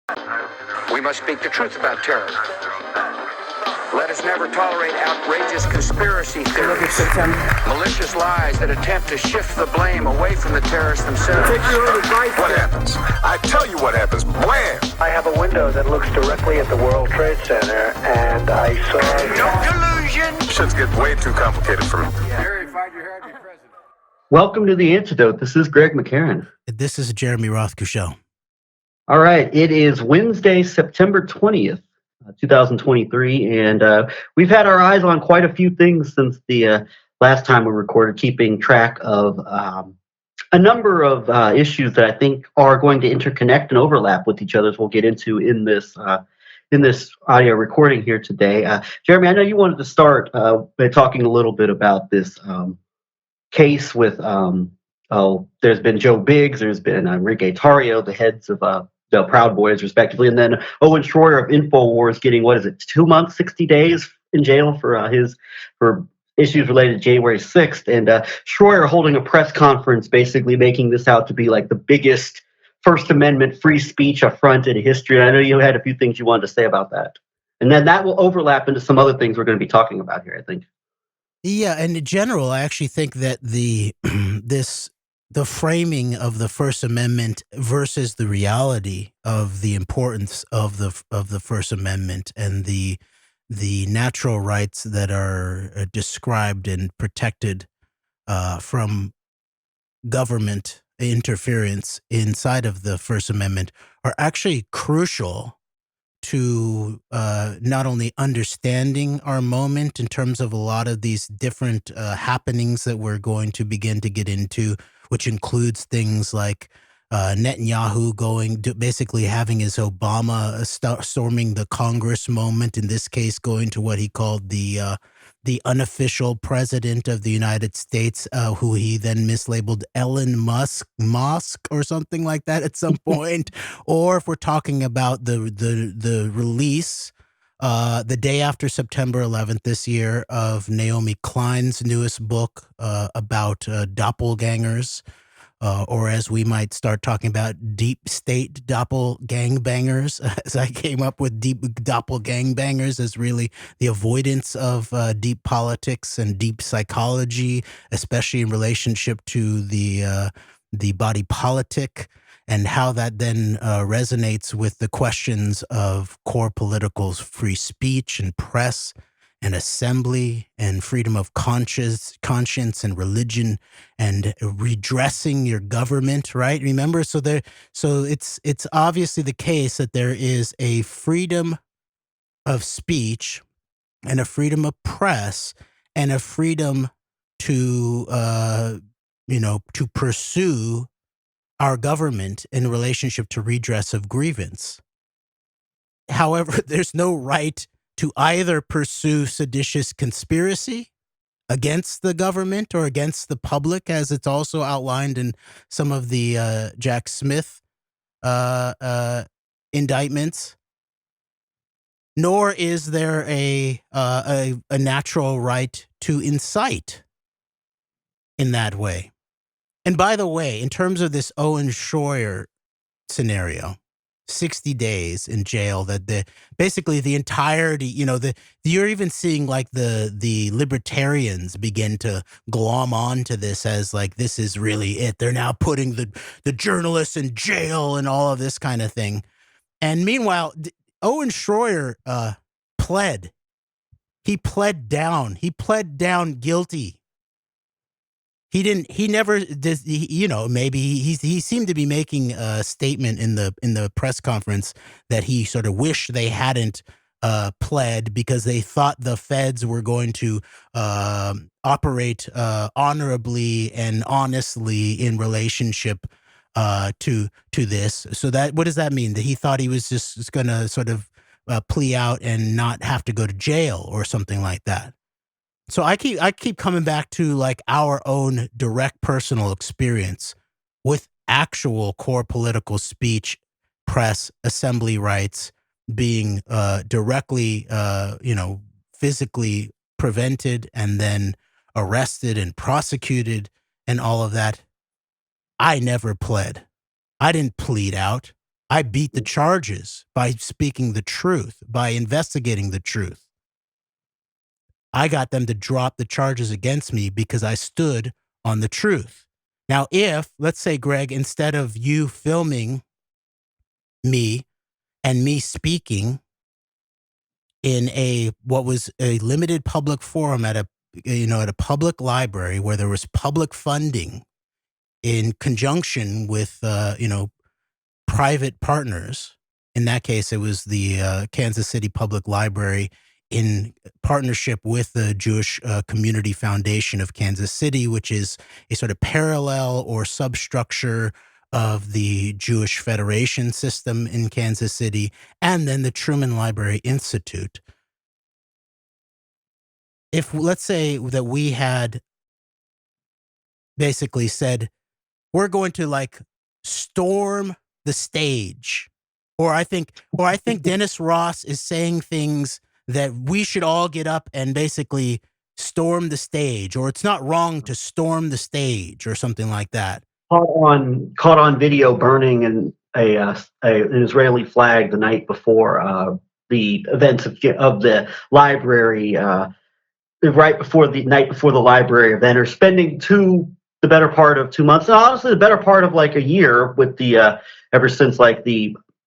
We must speak the truth about terror. Let us never tolerate outrageous conspiracy theories, malicious lies that attempt to shift the blame away from the terrorists themselves. Take your own advice. What happens? I tell you what happens. Blam! I have a window that looks directly at the World Trade Center, and I saw... No collusion! Shit's getting way too complicated for me. Harry, find your happy president. Welcome to the AnteDote. This is Greg McCarran. This is Jeremy Rothkushel. All right, it is Wednesday, September 20th, 2023, and we've had our eyes on quite a few things since the last time we recorded, keeping track of a number of issues that I think are going to interconnect and overlap with each other, as we'll get into in this audio recording here today. Jeremy, I know you wanted to start by talking a little bit about this case with, there's been Joe Biggs, there's been Enrique Tarrio, the heads of the Proud Boys, respectively, and then Owen Shroyer of InfoWars getting, 2 months, 60 days in jail for issues related to January 6th, and Shroyer holding a press conference basically making this out to be like the biggest First Amendment free speech affront in history. I know you had a few things you wanted to say about that. And then that will overlap into some other things we're going to be talking about here, I think. Yeah, and in general, I actually think that the framing of the First Amendment versus the reality of the importance of the First Amendment and the natural rights that are described and protected from government interference inside of the First Amendment are actually crucial to not only understanding our moment in terms of a lot of these different happenings that we're going to begin to get into, which includes things like Netanyahu basically having his Obama storming the Congress moment, in this case going to what he called the unofficial president of the United States, who he then mislabeled Elon Musk or something like that at some point. Or if we're talking about the release the day after September 11th this year of Naomi Klein's newest book about doppelgangers, or as we might start talking about, deep state doppelgangbangers, as I came up with deep doppelgangbangers as really the avoidance of deep politics and deep psychology, especially in relationship to the body politic, and how that then resonates with the questions of core political free speech and press and assembly and freedom of conscience and religion and redressing your government, right? Remember, so it's obviously the case that there is a freedom of speech and a freedom of press and a freedom to to pursue our government in relationship to redress of grievance. However, there's no right to either pursue seditious conspiracy against the government or against the public, as it's also outlined in some of the Jack Smith indictments, nor is there a natural right to incite in that way. And by the way, in terms of this Owen Shroyer scenario, 60 days in jail, that basically the entirety, you're even seeing like the libertarians begin to glom onto this as like, this is really it. They're now putting the journalists in jail and all of this kind of thing. And meanwhile, Owen Shroyer pled. He pled down guilty. He never did, maybe he seemed to be making a statement in the press conference that he sort of wished they hadn't pled, because they thought the feds were going to operate honorably and honestly in relationship to this. So that, what does that mean? That he thought he was just going to sort of plea out and not have to go to jail or something like that. So I keep coming back to like our own direct personal experience with actual core political speech, press, assembly rights being directly, physically prevented and then arrested and prosecuted and all of that. I never pled. I didn't plead out. I beat the charges by speaking the truth, by investigating the truth. I got them to drop the charges against me because I stood on the truth. Now, if, let's say, Greg, instead of you filming me and me speaking in what was a limited public forum at a public library where there was public funding in conjunction with, private partners. In that case, it was the Kansas City Public Library in partnership with the Jewish Community Foundation of Kansas City, which is a sort of parallel or substructure of the Jewish Federation system in Kansas City, and then the Truman Library Institute. If, let's say that we had basically said, we're going to storm the stage, or I think Dennis Ross is saying things that we should all get up and basically storm the stage, or it's not wrong to storm the stage, or something like that. Caught on video burning an Israeli flag the night before the events of the library, right before the night before the library event, or spending the better part of 2 months, and honestly the better part of a year with the ever since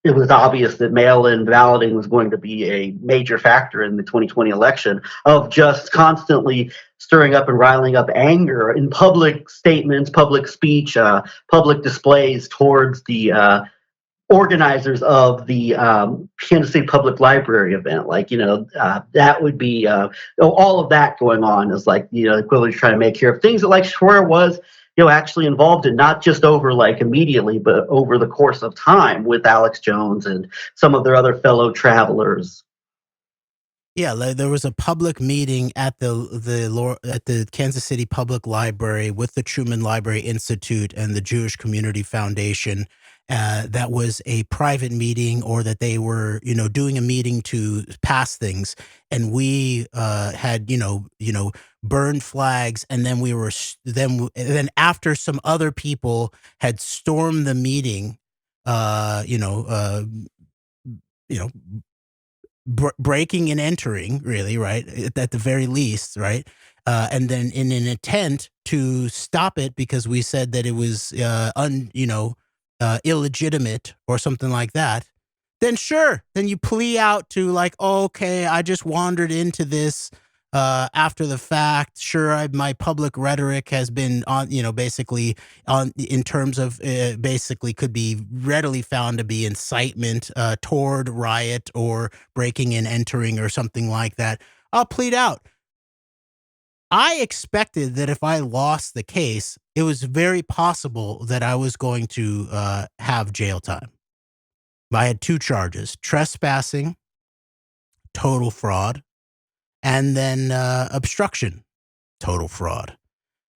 it was obvious that mail-in balloting was going to be a major factor in the 2020 election, of just constantly stirring up and riling up anger in public statements, public speech, public displays towards the organizers of the Kansas City Public Library event. That would be all of that going on is equivalent to trying to make here of things that Shroyer was actually involved in, not just over immediately, but over the course of time with Alex Jones and some of their other fellow travelers. Yeah, there was a public meeting at the Kansas City Public Library with the Truman Library Institute and the Jewish Community Foundation. That was a private meeting, or that they were, doing a meeting to pass things, and we had, burned flags, and then then after some other people had stormed the meeting, breaking and entering, really, right? At the very least, right? And then in an attempt to stop it because we said that it was illegitimate or something like that, then sure, then you plea out to okay, I just wandered into this after the fact. Sure, my public rhetoric has been on, basically in terms of basically could be readily found to be incitement toward riot or breaking and entering or something like that. I'll plead out. I expected that if I lost the case, it was very possible that I was going to have jail time. I had 2 charges: trespassing, total fraud, and then obstruction, total fraud.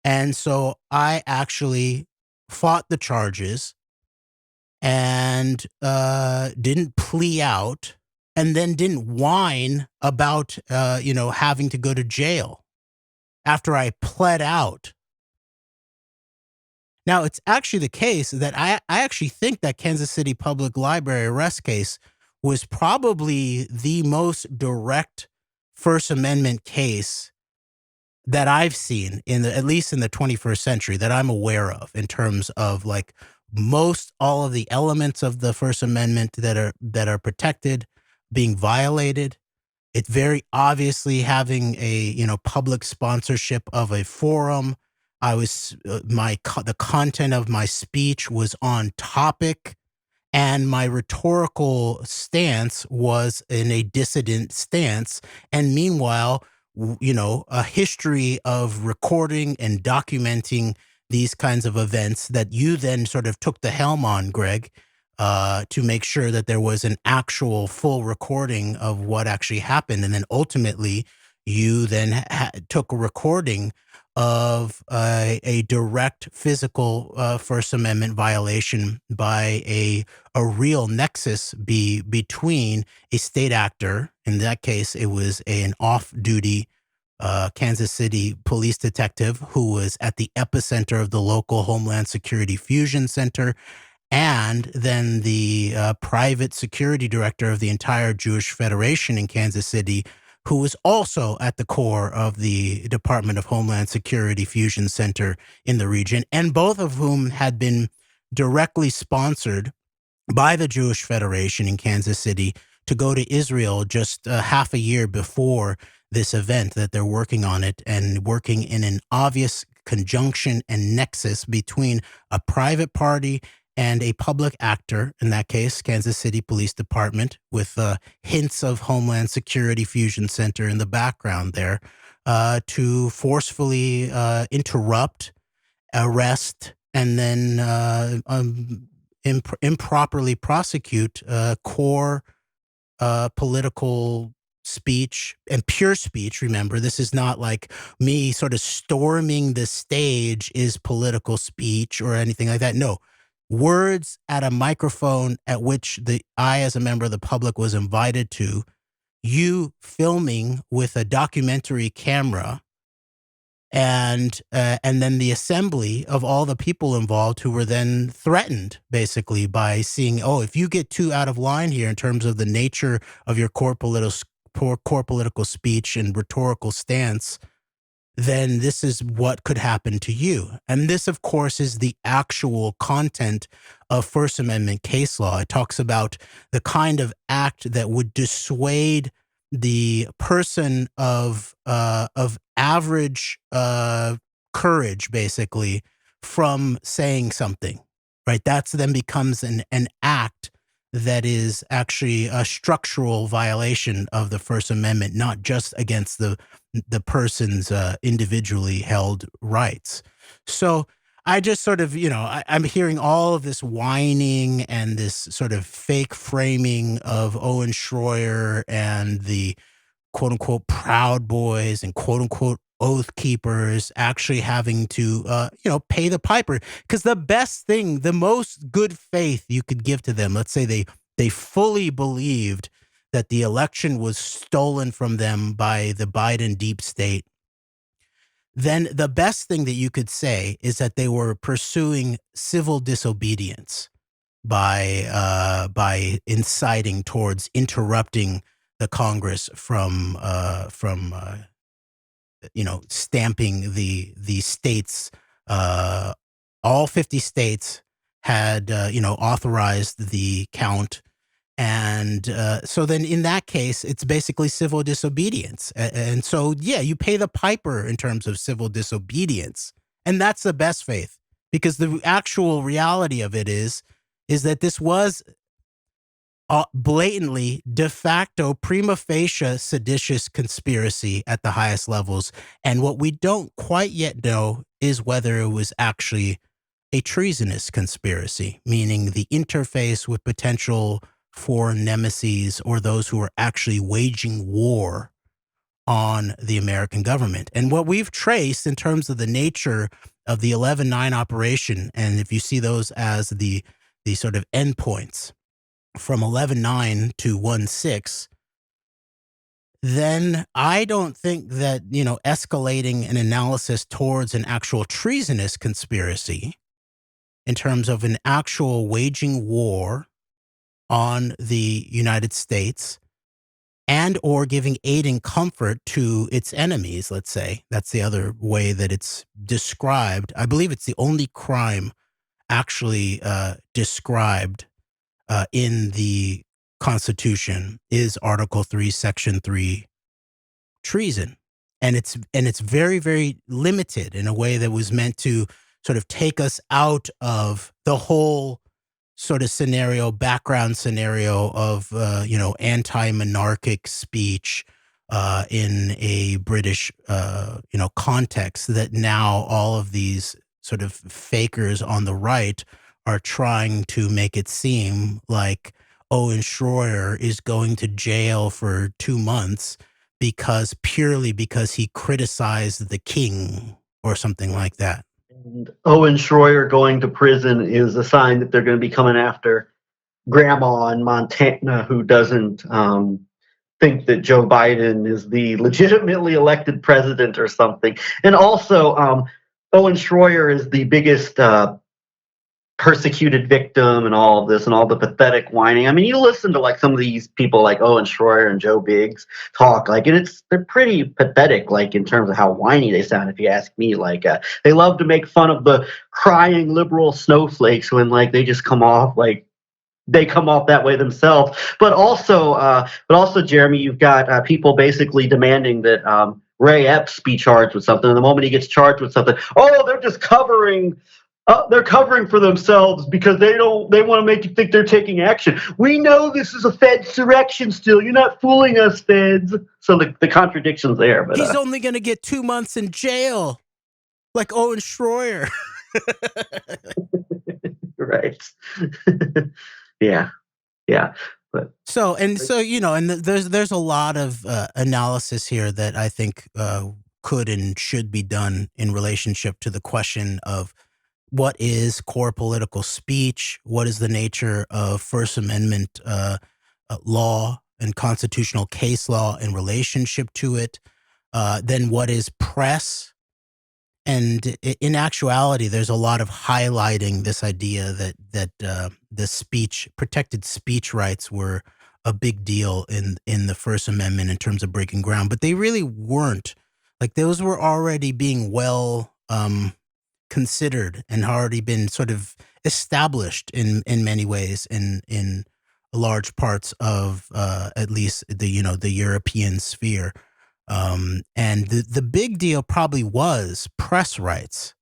And so I actually fought the charges and didn't plea out, and then didn't whine about having to go to jail after I pled out. Now, it's actually the case that I actually think that Kansas City Public Library arrest case was probably the most direct First Amendment case that I've seen at least in the 21st century, that I'm aware of, in terms of most all of the elements of the First Amendment that are protected being violated. It's very obviously having a public sponsorship of a forum. The content of my speech was on topic, and my rhetorical stance was in a dissident stance. And meanwhile, a history of recording and documenting these kinds of events that you then sort of took the helm on, Greg, to make sure that there was an actual full recording of what actually happened. And then ultimately, you then took a recording of a direct physical First Amendment violation by a real nexus between a state actor. In that case, it was an off-duty Kansas City police detective who was at the epicenter of the local Homeland Security Fusion Center, and then the private security director of the entire Jewish Federation in Kansas City, who was also at the core of the Department of Homeland Security Fusion Center in the region, and both of whom had been directly sponsored by the Jewish Federation in Kansas City to go to Israel just half a year before this event that they're working on it, and working in an obvious conjunction and nexus between a private party and a public actor, in that case, Kansas City Police Department, with hints of Homeland Security Fusion Center in the background there, to forcefully interrupt, arrest, and then improperly prosecute core political speech and pure speech. Remember, this is not like me sort of storming the stage is political speech or anything like that. No, words at a microphone at which I, as a member of the public, was invited to, you filming with a documentary camera, and then the assembly of all the people involved who were then threatened basically by seeing, oh, if you get too out of line here in terms of the nature of your core political speech and rhetorical stance, then this is what could happen to you. And this, of course, is the actual content of First Amendment case law. It talks about the kind of act that would dissuade the person of average courage, basically, from saying something, right? That's then becomes an act that is actually a structural violation of the First Amendment, not just against the person's individually held rights. So I just sort of, I'm hearing all of this whining and this sort of fake framing of Owen Shroyer and the quote unquote Proud Boys and quote unquote Oath Keepers actually having to, pay the piper. Because the best thing, the most good faith you could give to them, let's say they fully believed that the election was stolen from them by the Biden deep state, then the best thing that you could say is that they were pursuing civil disobedience by inciting towards interrupting the Congress from stamping the states. All 50 states had authorized the count. And so then in that case, it's basically civil disobedience. And so, yeah, you pay the piper in terms of civil disobedience. And that's the best faith, because the actual reality of it is that this was blatantly, de facto, prima facie seditious conspiracy at the highest levels. And what we don't quite yet know is whether it was actually a treasonous conspiracy, meaning the interface with potential foreign nemesis or those who are actually waging war on the American government. And what we've traced in terms of the nature of the 11/9 operation, and if you see those as the sort of endpoints from 11/9 to 1/6, then I don't think that, escalating an analysis towards an actual treasonous conspiracy in terms of an actual waging war on the United States and or giving aid and comfort to its enemies, let's say. That's the other way that it's described. I believe it's the only crime actually described in the Constitution is Article 3, Section 3, treason. And it's very, very limited in a way that was meant to sort of take us out of the whole sort of background scenario of, anti-monarchic speech in a British, context that now all of these sort of fakers on the right are trying to make it seem like Owen Shroyer is going to jail for 2 months purely because he criticized the king or something like that. And Owen Shroyer going to prison is a sign that they're going to be coming after Grandma in Montana, who doesn't think that Joe Biden is the legitimately elected president or something. And also, Owen Shroyer is the biggest persecuted victim and all of this and all the pathetic whining. I mean, you listen to like some of these people like Owen Shroyer and Joe Biggs talk, like, and they're pretty pathetic, like in terms of how whiny they sound. If you ask me, like they love to make fun of the crying liberal snowflakes when like they just come off like they come off that way themselves. But also, Jeremy, you've got people basically demanding that Ray Epps be charged with something. And the moment he gets charged with something, oh, they're just covering. They're covering for themselves because they want to make you think they're taking action. We know this is a Fed surrection still. You're not fooling us, Feds. So the contradiction's there. But he's only going to get 2 months in jail, like Owen Shroyer. Right. Yeah. But so there's a lot of analysis here that I think could and should be done in relationship to the question of what is core political speech, what is the nature of First Amendment law and constitutional case law in relationship to it, then what is press. And in actuality, there's a lot of highlighting this idea that the protected speech rights were a big deal in the First Amendment in terms of breaking ground, but they really weren't. Like those were already being well considered and already been sort of established in many ways in large parts of at least the European sphere. And the big deal probably was press rights.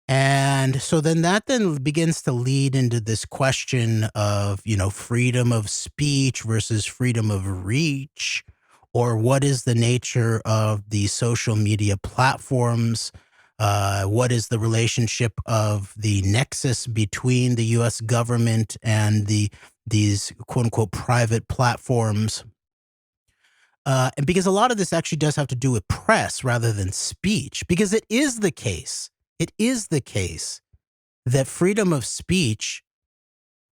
And so then that begins to lead into this question of, freedom of speech versus freedom of reach, or what is the nature of the social media platforms? What is the relationship of the nexus between the U.S. government and these quote unquote private platforms? And because a lot of this actually does have to do with press rather than speech, because it is the case that freedom of speech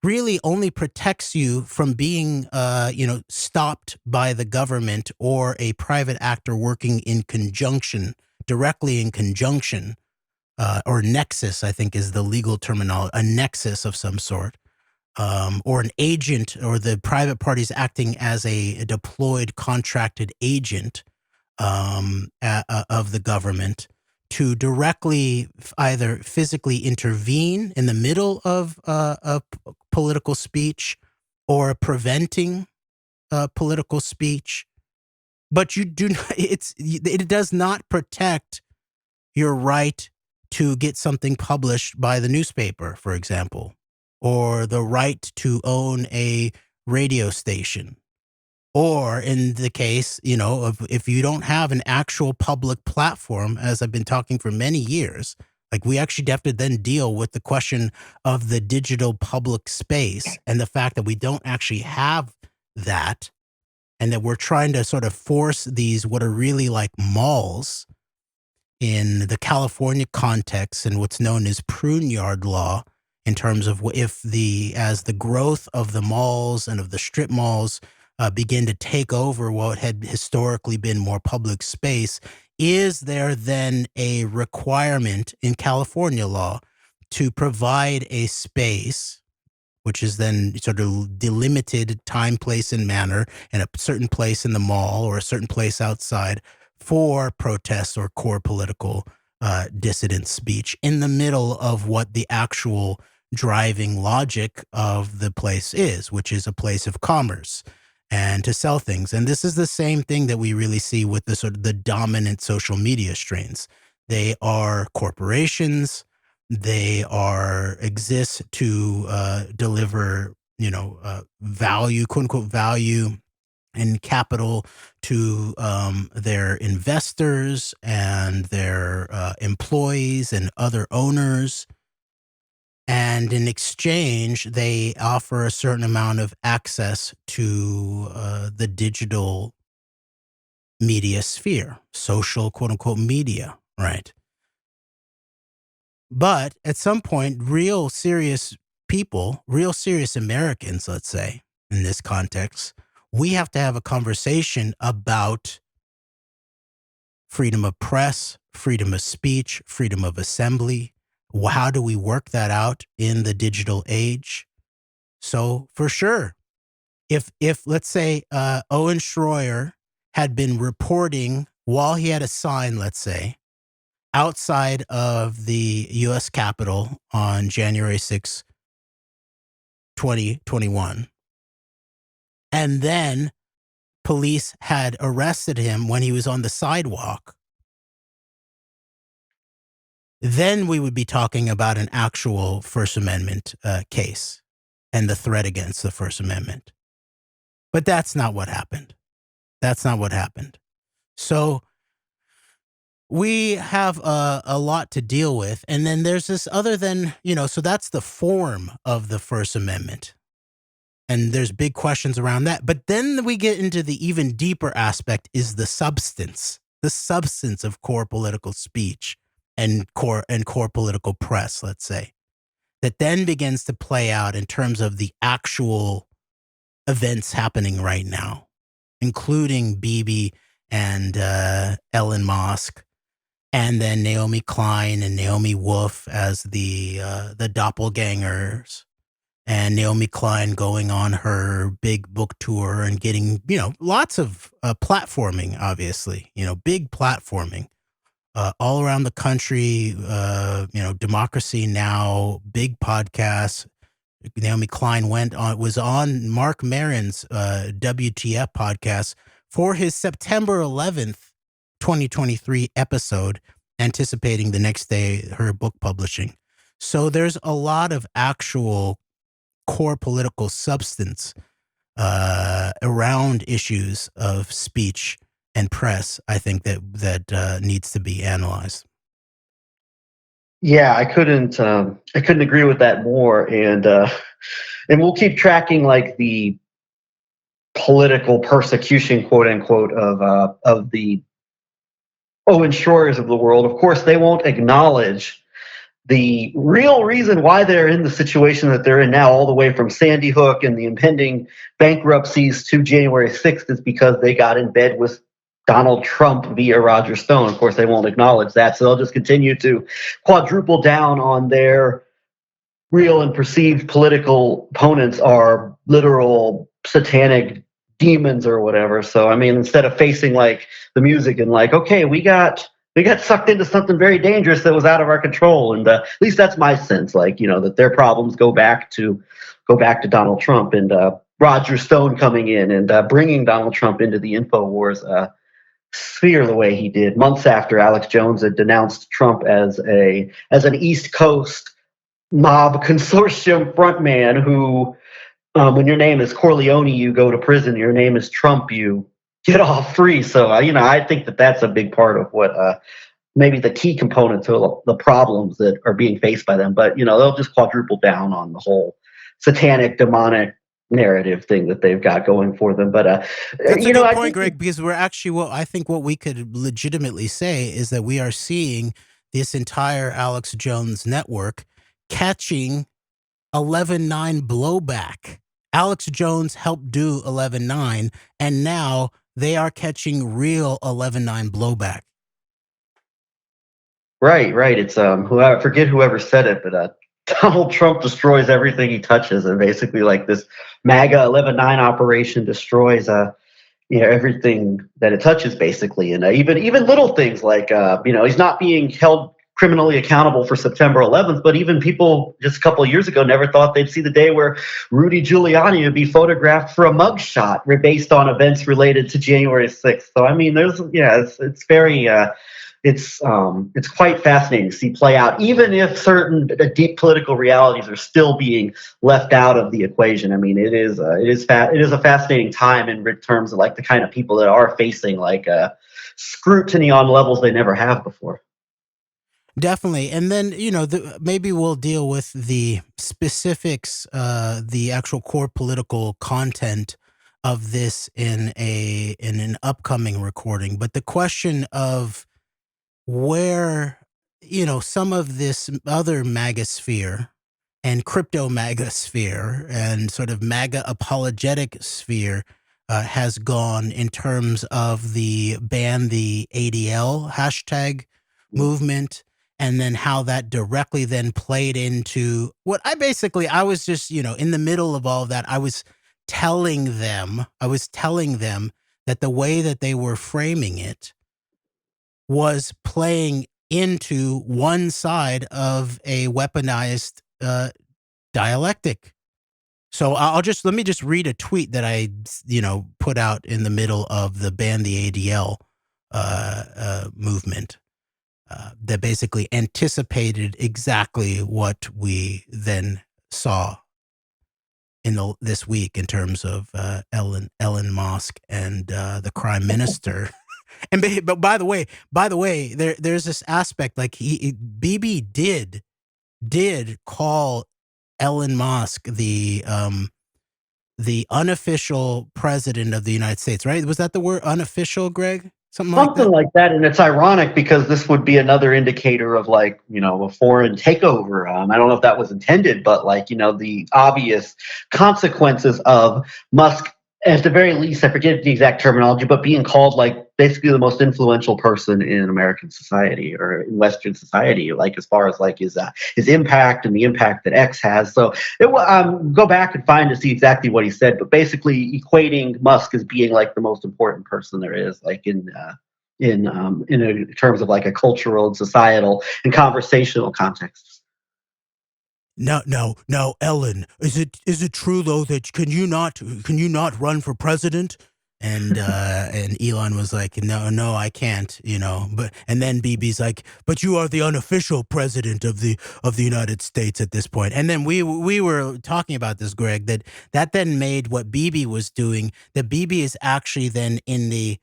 really only protects you from being, stopped by the government or a private actor working directly in conjunction, or nexus, I think is the legal terminology, a nexus of some sort. Or an agent, or the private parties acting as a deployed contracted agent of the government to directly either physically intervene in the middle of political speech or preventing political speech. But you do not, it does not protect your right to get something published by the newspaper, for example, or the right to own a radio station, or in the case, of if you don't have an actual public platform, as I've been talking for many years, like we actually have to then deal with the question of the digital public space and the fact that we don't actually have that, and that we're trying to sort of force these, what are really like malls in the California context and what's known as prune yard law, in terms of as the growth of the malls and of the strip malls begin to take over what had historically been more public space, is there then a requirement in California law to provide a space, which is then sort of delimited time, place, and manner, and a certain place in the mall or a certain place outside for protests or core political dissident speech in the middle of what the actual driving logic of the place is, which is a place of commerce and to sell things. And this is the same thing that we really see with the sort of the dominant social media strains. They are corporations. They exist to deliver, value, quote unquote, value and capital to their investors and their employees and other owners. And in exchange, they offer a certain amount of access to the digital media sphere, social, quote unquote, media, right? But at some point, real serious people, real serious Americans, let's say, in this context, we have to have a conversation about freedom of press, freedom of speech, freedom of assembly. How do we work that out in the digital age? So for sure, if let's say Owen Shroyer had been reporting while he had a sign, let's say, outside of the U.S. Capitol on January 6, 2021, and then police had arrested him when he was on the sidewalk, then we would be talking about an actual First Amendment case and the threat against the First Amendment. But that's not what happened. That's not what happened. So we have a lot to deal with. And then there's this other than, so that's the form of the First Amendment. And there's big questions around that. But then we get into the even deeper aspect is the substance of core political speech and core political press, let's say, that then begins to play out in terms of the actual events happening right now, including Bibi and Elon Musk, and then Naomi Klein and Naomi Wolf as the doppelgangers, and Naomi Klein going on her big book tour and getting, lots of platforming, obviously, big platforming all around the country, Democracy Now!, big podcasts. Naomi Klein was on Mark Maron's WTF podcast for his September 11th, 2023 episode, anticipating the next day her book publishing. So there's a lot of actual core political substance around issues of speech and press, I think that needs to be analyzed. Yeah, I couldn't agree with that more, and we'll keep tracking like the political persecution, quote unquote, of the Owen Shroyers of the world. Of course, they won't acknowledge the real reason why they're in the situation that they're in now, all the way from Sandy Hook and the impending bankruptcies to January 6th, is because they got in bed with Donald Trump via Roger Stone. Of course, they won't acknowledge that, so they'll just continue to quadruple down on their real and perceived political opponents are literal satanic demons or whatever. So, I mean, instead of facing like the music and like, okay, we got sucked into something very dangerous that was out of our control, and at least that's my sense. Like, that their problems go back to Donald Trump and Roger Stone coming in and bringing Donald Trump into the InfoWars sphere the way he did months after Alex Jones had denounced Trump as an East Coast mob consortium frontman who, when your name is Corleone, you go to prison. Your name is Trump, you get off free. So, I think that that's a big part of what maybe the key component to the problems that are being faced by them. But, they'll just quadruple down on the whole satanic, demonic narrative thing that they've got going for them. But that's a good point, Greg, because we're actually, what we could legitimately say is that we are seeing this entire Alex Jones network catching 11/9 blowback. Alex Jones helped do 11/9, and now they are catching real 11/9 blowback. Right. It's I forget whoever said it, but Donald Trump destroys everything he touches, and basically, like, this MAGA 11/9 operation destroys everything that it touches, basically, and even little things like he's not being held criminally accountable for September 11th, but even people just a couple of years ago never thought they'd see the day where Rudy Giuliani would be photographed for a mugshot based on events related to January 6th. So, I mean, it's very it's quite fascinating to see play out, even if certain deep political realities are still being left out of the equation. I mean, it is a fascinating time in terms of like the kind of people that are facing like scrutiny on levels they never have before. Definitely. And then, maybe we'll deal with the specifics, the actual core political content of this in an upcoming recording. But the question of where, some of this other MAGA sphere and crypto MAGA sphere and sort of MAGA apologetic sphere has gone in terms of the ban the ADL hashtag movement, and then how that directly then played into what I was just, in the middle of all of that, I was telling them that the way that they were framing it was playing into one side of a weaponized dialectic. So let me just read a tweet that I, put out in the middle of the Ban the ADL movement that basically anticipated exactly what we then saw in this week in terms of Elon Musk and the Prime Minister. But by the way, there's this aspect, like Bibi did call Elon Musk the unofficial president of the United States, right? Was that the word, unofficial, Greg? Something like that. And it's ironic because this would be another indicator of a foreign takeover. I don't know if that was intended, but the obvious consequences of Musk, at the very least, I forget the exact terminology, but being called basically the most influential person in American society or in Western society, as far as his impact and the impact that X has. So go back and find to see exactly what he said, but basically equating Musk as being the most important person there is, in terms of a cultural and societal and conversational context. No, Ellen. Is it true though that can you not run for president? And Elon was like, no, I can't, But and then Bibi's like, but you are the unofficial president of the United States at this point. And then we were talking about this, Greg, that then made what Bibi was doing. That Bibi is actually then in the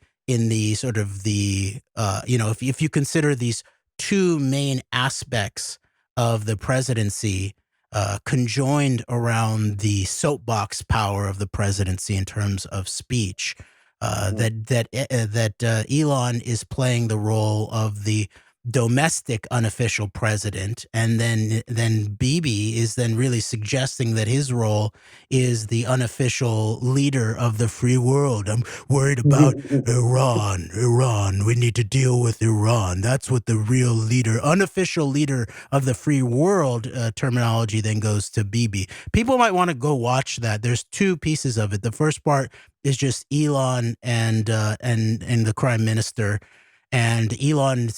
sort of the if you consider these two main aspects of the presidency conjoined around the soapbox power of the presidency in terms of speech, that Elon is playing the role of the domestic unofficial president, and then Bibi is then really suggesting that his role is the unofficial leader of the free world. I'm worried about Iran. We need to deal with Iran. That's what the real leader, unofficial leader of the free world terminology then goes to Bibi. People might want to go watch that. There's two pieces of it. The first part is just Elon and the Prime Minister. And Elon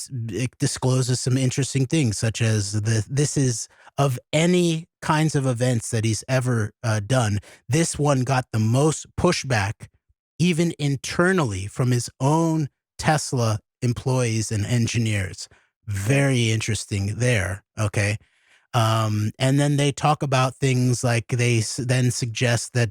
discloses some interesting things, such as this is, of any kinds of events that he's ever done, this one got the most pushback, even internally, from his own Tesla employees and engineers. Very interesting there, okay? And then they talk about things like they then suggest that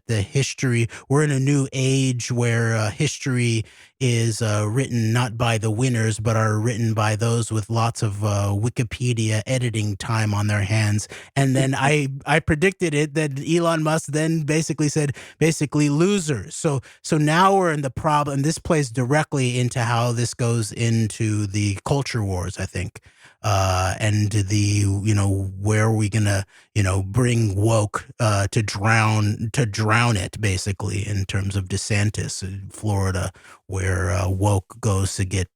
we're in a new age where history is written not by the winners, but are written by those with lots of Wikipedia editing time on their hands. And then I predicted it that Elon Musk then basically said, losers. So now we're in the problem. This plays directly into how this goes into the culture wars, I think. And where are we gonna, bring woke to drown it, basically, in terms of DeSantis in Florida, where woke goes to get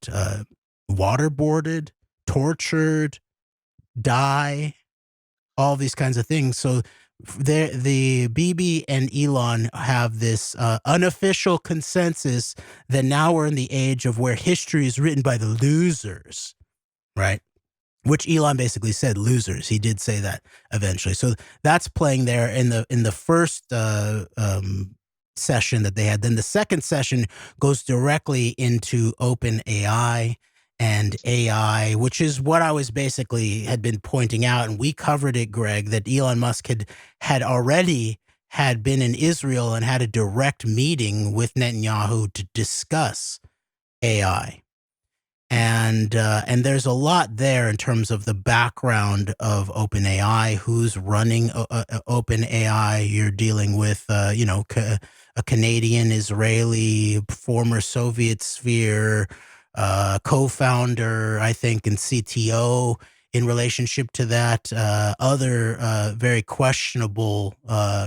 waterboarded, tortured, die, all these kinds of things. So the Bibi and Elon have this unofficial consensus that now we're in the age of where history is written by the losers, right? Which Elon basically said, losers. He did say that eventually. So that's playing there in the first session that they had. Then the second session goes directly into OpenAI and AI, which is what I was had been pointing out, and we covered it, Greg, that Elon Musk had already been in Israel and had a direct meeting with Netanyahu to discuss AI. And there's a lot there in terms of the background of OpenAI, who's running OpenAI. You're dealing with, a Canadian, Israeli, former Soviet sphere co-founder, I think, and CTO in relationship to that. Other very questionable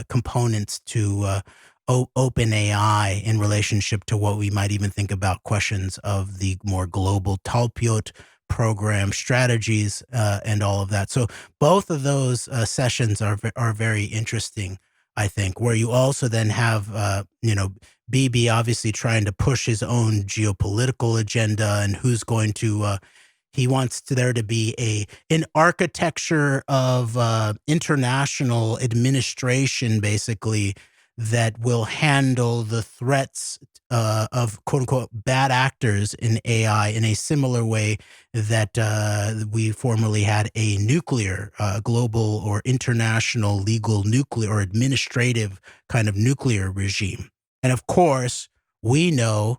components to OpenAI in relationship to what we might even think about questions of the more global Talpiot program strategies and all of that. So both of those sessions are very interesting, I think, where you also then have, Bibi obviously trying to push his own geopolitical agenda and who's going to, he wants there to be an architecture of international administration, basically, that will handle the threats of quote unquote bad actors in AI in a similar way that we formerly had a nuclear, global or international legal nuclear or administrative kind of nuclear regime. And of course, we know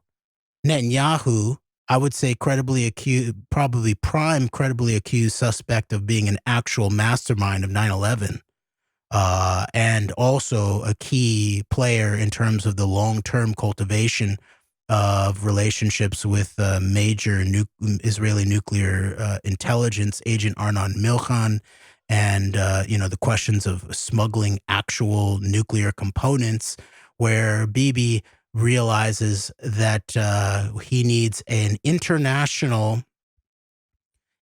Netanyahu, I would say credibly accused, probably prime credibly accused suspect of being an actual mastermind of 9/11. And also a key player in terms of the long-term cultivation of relationships with major Israeli nuclear intelligence agent Arnon Milchan, and the questions of smuggling actual nuclear components, where Bibi realizes that he needs an international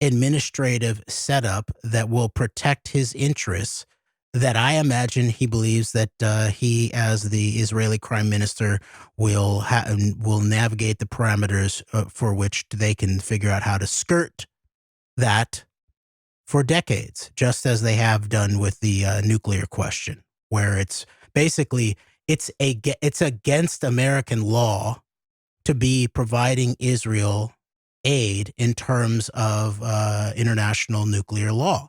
administrative setup that will protect his interests, that I imagine he believes that he, as the Israeli prime minister, will navigate the parameters for which they can figure out how to skirt that for decades, just as they have done with the nuclear question, where it's basically it's against American law to be providing Israel aid in terms of international nuclear law.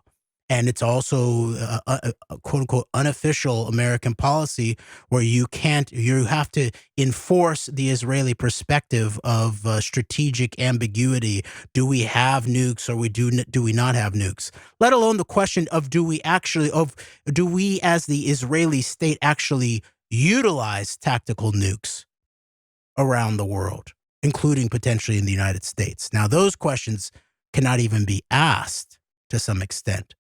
And it's also a quote unquote unofficial American policy where you have to enforce the Israeli perspective of strategic ambiguity. Do we have nukes or do we not have nukes? Let alone the question of do we as the Israeli state actually utilize tactical nukes around the world, including potentially in the United States? Now, those questions cannot even be asked to some extent.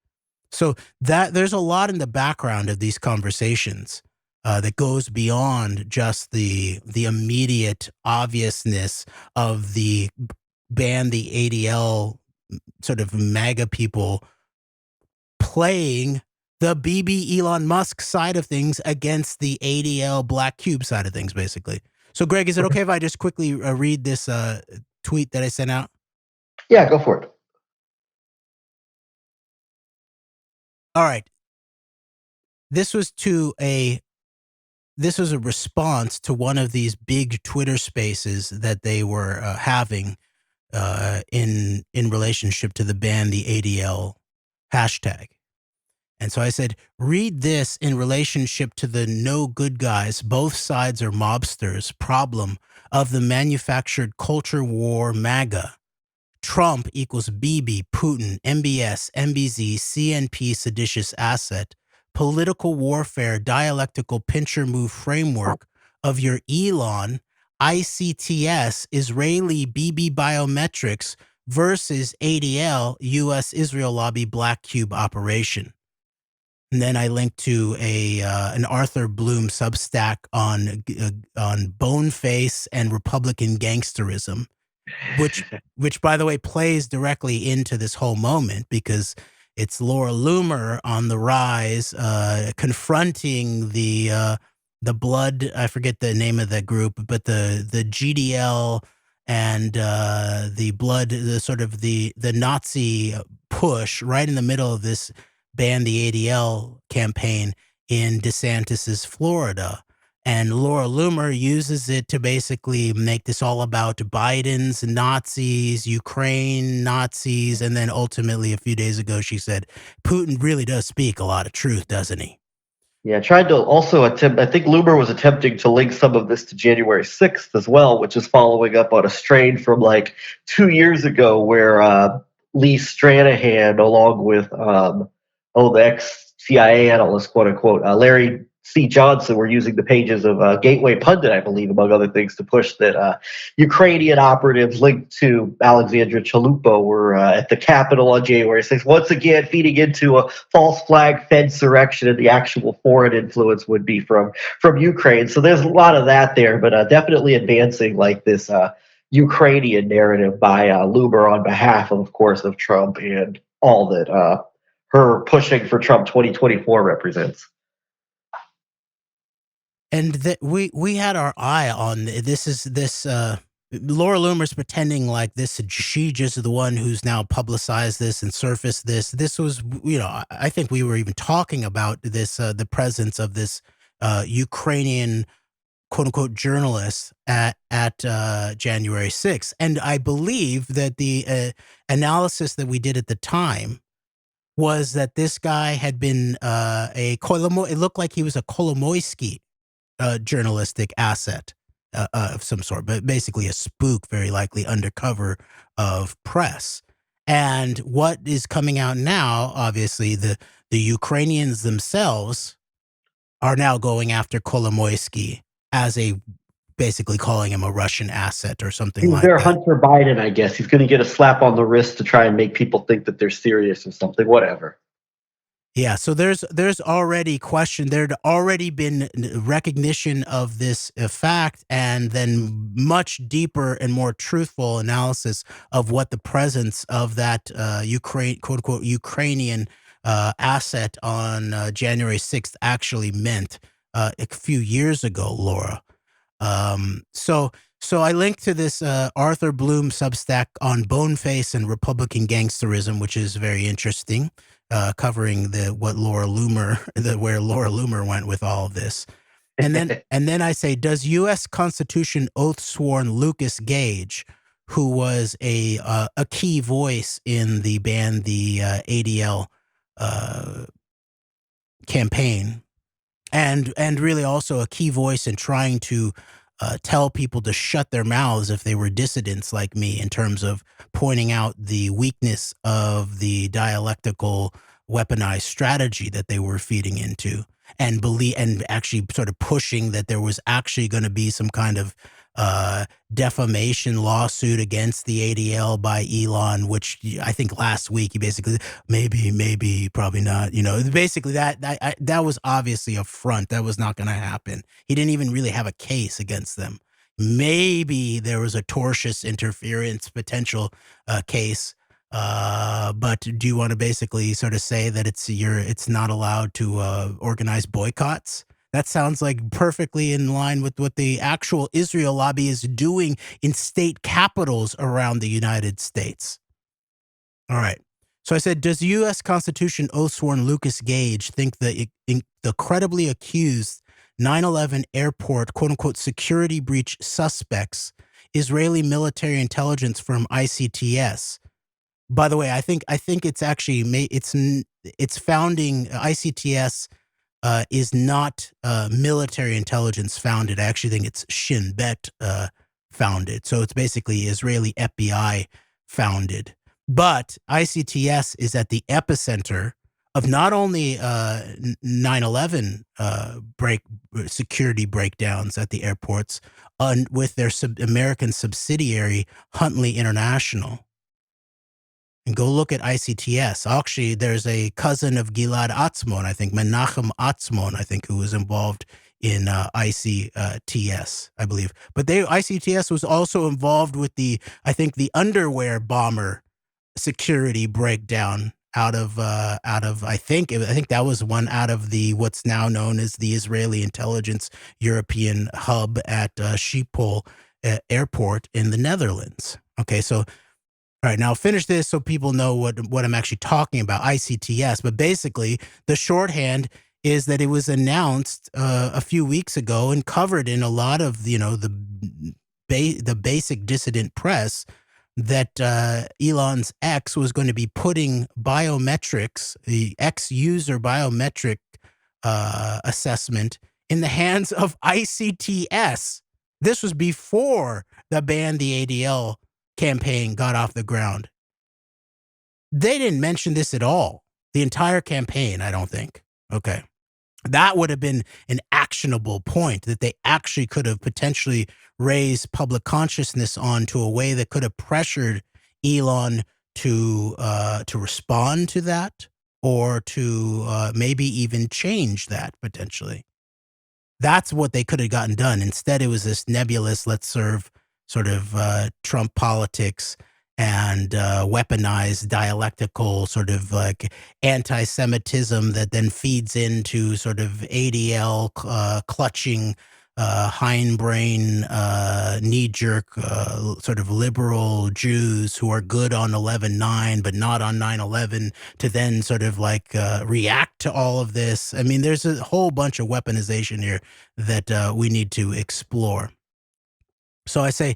So that there's a lot in the background of these conversations that goes beyond just the immediate obviousness of the ban the ADL sort of MAGA people playing the BB Elon Musk side of things against the ADL Black Cube side of things, basically. So, Greg, is it okay if I just quickly read this tweet that I sent out? Yeah, go for it. All right. This was a response to one of these big Twitter spaces that they were having in relationship to the ban the ADL hashtag. And so I said, read this in relationship to the no good guys, both sides are mobsters problem of the manufactured culture war MAGA. Trump equals Bibi, Putin, MBS, MBZ, CNP, seditious asset, political warfare, dialectical pincher move framework of your Elon, ICTS, Israeli Bibi biometrics versus ADL, U.S. Israel lobby Black Cube operation. And then I linked to an Arthur Bloom Substack on boneface and Republican gangsterism, which by the way plays directly into this whole moment, because it's Laura Loomer on the rise, confronting the blood. I forget the name of the group, but the GDL and the blood, the Nazi push right in the middle of this ban the ADL campaign in DeSantis's Florida. And Laura Loomer uses it to basically make this all about Biden's Nazis, Ukraine Nazis, and then ultimately a few days ago she said, Putin really does speak a lot of truth, doesn't he? Yeah, tried to also attempt, I think Loomer was attempting to link some of this to January 6th as well, which is following up on a strain from like 2 years ago where Lee Stranahan, along with the ex-CIA analyst, quote unquote, Larry C. Johnson, were using the pages of Gateway Pundit, I believe, among other things, to push that Ukrainian operatives linked to Alexandra Chalupa were at the Capitol on January 6th, once again feeding into a false flag insurrection, and the actual foreign influence would be from Ukraine. So there's a lot of that there, but definitely advancing like this Ukrainian narrative by Luber on behalf, of course, of Trump and all that her pushing for Trump 2024 represents. And that we had our eye on this. Laura Loomer's pretending like this. She just is the one who's now publicized this and surfaced this. This was, I think we were even talking about this, the presence of this Ukrainian quote unquote journalist at January 6th. And I believe that the analysis that we did at the time was that this guy had been it looked like he was a Kolomoisky journalistic asset of some sort, but basically a spook, very likely undercover of press. And what is coming out now, obviously, the Ukrainians themselves are now going after Kolomoisky as basically calling him a Russian asset or something like They're that. Hunter Biden, I guess. He's going to get a slap on the wrist to try and make people think that they're serious or something, whatever. Yeah, so there's already there'd already been recognition of this fact, and then much deeper and more truthful analysis of what the presence of that quote unquote Ukrainian asset on January 6th actually meant a few years ago, Laura. So I linked to this Arthur Bloom Substack on Boneface and Republican gangsterism, which is very interesting, covering where Laura Loomer went with all of this. And then I say, does U.S. Constitution oath sworn Lucas Gage, who was a key voice in the ban the ADL campaign, and really also a key voice in trying to tell people to shut their mouths if they were dissidents like me, in terms of pointing out the weakness of the dialectical weaponized strategy that they were feeding into, and actually sort of pushing that there was actually going to be some kind of defamation lawsuit against the ADL by Elon, which I think last week he basically maybe probably not, basically that was obviously a front. That was not going to happen. He didn't even really have a case against them. Maybe there was a tortious interference potential case, but do you want to basically sort of say that it's not allowed to organize boycotts? That sounds like perfectly in line with what the actual Israel lobby is doing in state capitals around the United States. All right. So I said, does U.S. Constitution oath sworn Lucas Gage think the credibly accused 9/11 airport quote unquote security breach suspects, Israeli military intelligence firm ICTS? By the way, I think it's actually it's founding ICTS. Is not military intelligence founded. I actually think it's Shin Bet founded. So it's basically Israeli FBI founded. But ICTS is at the epicenter of not only 9/11 security breakdowns at the airports, with their American subsidiary Huntley International. And go look at ICTS. Actually, there's a cousin of Gilad Atzmon, I think, Menachem Atzmon, I think, who was involved in ICTS, I believe. But ICTS was also involved with the underwear bomber security breakdown out of I think that was one out of the what's now known as the Israeli intelligence European hub at Schiphol airport in the Netherlands. Okay, so. All right, now I'll finish this so people know what I'm actually talking about, ICTS. But basically, the shorthand is that it was announced a few weeks ago and covered in a lot of the basic dissident press that Elon's X was going to be putting biometrics, the X user biometric assessment, in the hands of ICTS. This was before the ban the ADL campaign got off the ground. They didn't mention this at all. The entire campaign, I don't think. Okay. That would have been an actionable point that they actually could have potentially raised public consciousness on to a way that could have pressured Elon to respond to that, or to maybe even change that potentially. That's what they could have gotten done. Instead, it was this nebulous, let's serve sort of Trump politics and weaponized dialectical sort of like anti-Semitism that then feeds into sort of ADL clutching hindbrain knee-jerk sort of liberal Jews who are good on 11/9 but not on 9/11 to then sort of like react to all of this. I mean, there's a whole bunch of weaponization here that we need to explore. So I say,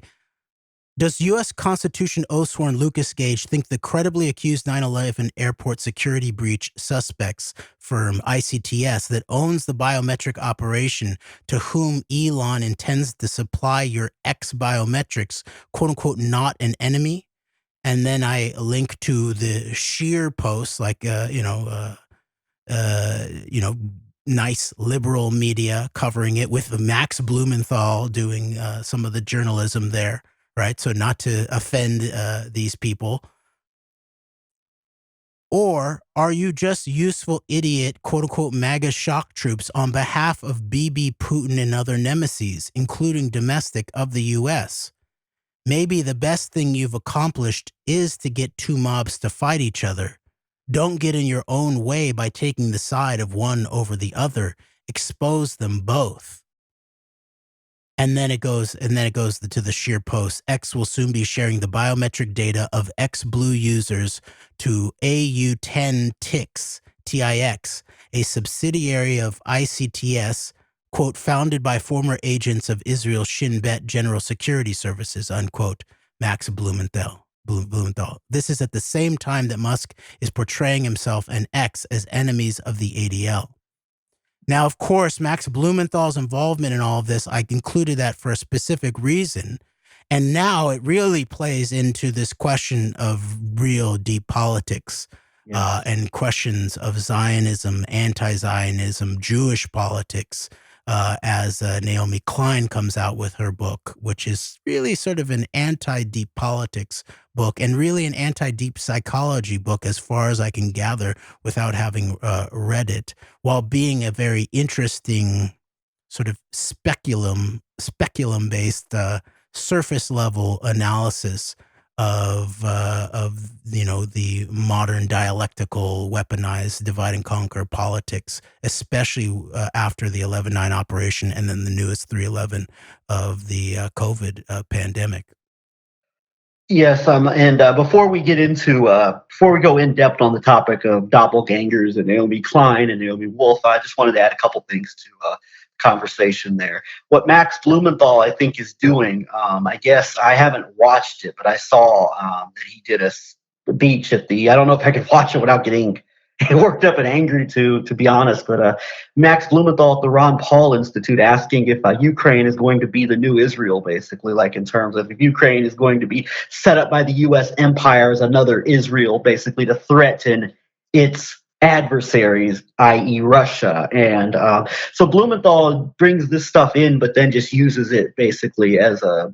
does U.S. Constitution oath-sworn Lucas Gage think the credibly accused 9/11 airport security breach suspects firm ICTS that owns the biometric operation to whom Elon intends to supply your X biometrics, quote unquote, not an enemy? And then I link to the sheer posts, like nice liberal media covering it with Max Blumenthal doing some of the journalism there. Right, so not to offend these people. Or are you just useful idiot, quote unquote, MAGA shock troops on behalf of Bibi, Putin, and other nemesis, including domestic of the U.S.? Maybe the best thing you've accomplished is to get two mobs to fight each other. Don't get in your own way by taking the side of one over the other. Expose them both. And then it goes to the sheer post. X will soon be sharing the biometric data of X Blue users to AU10 TIX, TIX, a subsidiary of ICTS, quote, founded by former agents of Israel's Shin Bet General Security Services, unquote, Max Blumenthal. This is at the same time that Musk is portraying himself and X as enemies of the ADL. Now, of course, Max Blumenthal's involvement in all of this, I included that for a specific reason. And now it really plays into this question of real deep politics and questions of Zionism, anti-Zionism, Jewish politics, as Naomi Klein comes out with her book, which is really sort of an anti-deep politics book and really an anti-deep psychology book as far as I can gather without having read it, while being a very interesting sort of speculum-based surface level analysis of the modern dialectical weaponized divide and conquer politics, especially after the 11/9 operation and then the newest 3/11 of the COVID pandemic. Yes, and before we go in depth on the topic of doppelgangers and Naomi Klein and Naomi Wolf, I just wanted to add a couple things to conversation there. What Max Blumenthal, I think, is doing, I guess I haven't watched it, but I saw that he did a speech at the, I don't know if I could watch it without getting worked up and angry to be honest, but Max Blumenthal at the Ron Paul Institute asking if Ukraine is going to be the new Israel, basically, like in terms of if Ukraine is going to be set up by the U.S. empire as another Israel, basically to threaten its adversaries, i.e. Russia. And so Blumenthal brings this stuff in, but then just uses it basically as a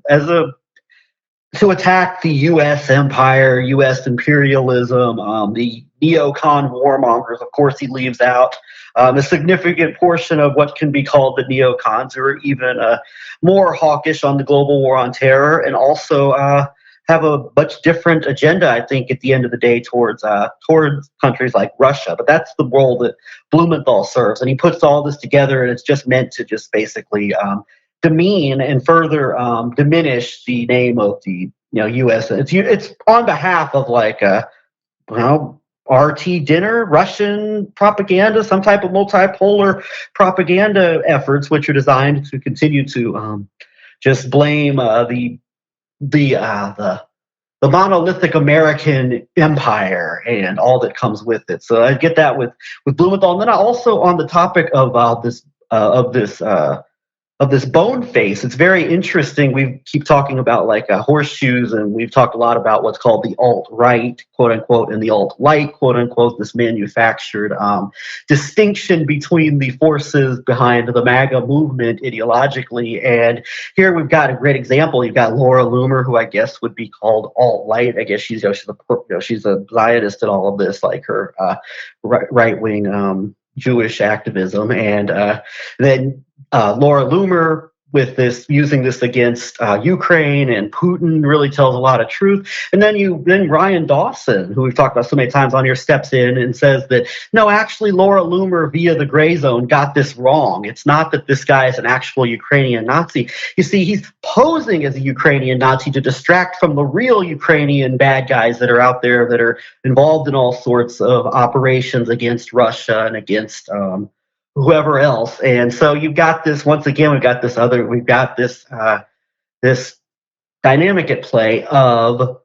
to attack the U.S. empire, U.S. imperialism, the neocon warmongers. Of course, he leaves out a significant portion of what can be called the neocons, who are even more hawkish on the global war on terror, and also have a much different agenda, I think, at the end of the day towards countries like Russia. But that's the role that Blumenthal serves, and he puts all this together, and it's just meant to just basically demean and further diminish the name of the U.S. It's on behalf of RT dinner, Russian propaganda, some type of multipolar propaganda efforts, which are designed to continue to just blame the monolithic American empire and all that comes with it. So I get that with Blumenthal, and then I also on the topic of this bone face. It's very interesting. We keep talking about horseshoes, and we've talked a lot about what's called the alt-right, quote unquote, and the alt-light, quote unquote, this manufactured distinction between the forces behind the MAGA movement ideologically. And here we've got a great example. You've got Laura Loomer, who I guess would be called alt-light. I guess she's a Zionist and all of this, like her right-wing Jewish activism. And then Laura Loomer with this, using this against Ukraine, and Putin really tells a lot of truth. And then Ryan Dawson, who we've talked about so many times on here, steps in and says that no, actually Laura Loomer via the Gray Zone got this wrong. It's not that this guy is an actual Ukrainian Nazi. You see, he's posing as a Ukrainian Nazi to distract from the real Ukrainian bad guys that are out there that are involved in all sorts of operations against Russia and against whoever else. And so you've got this, once again, we've got this this dynamic at play of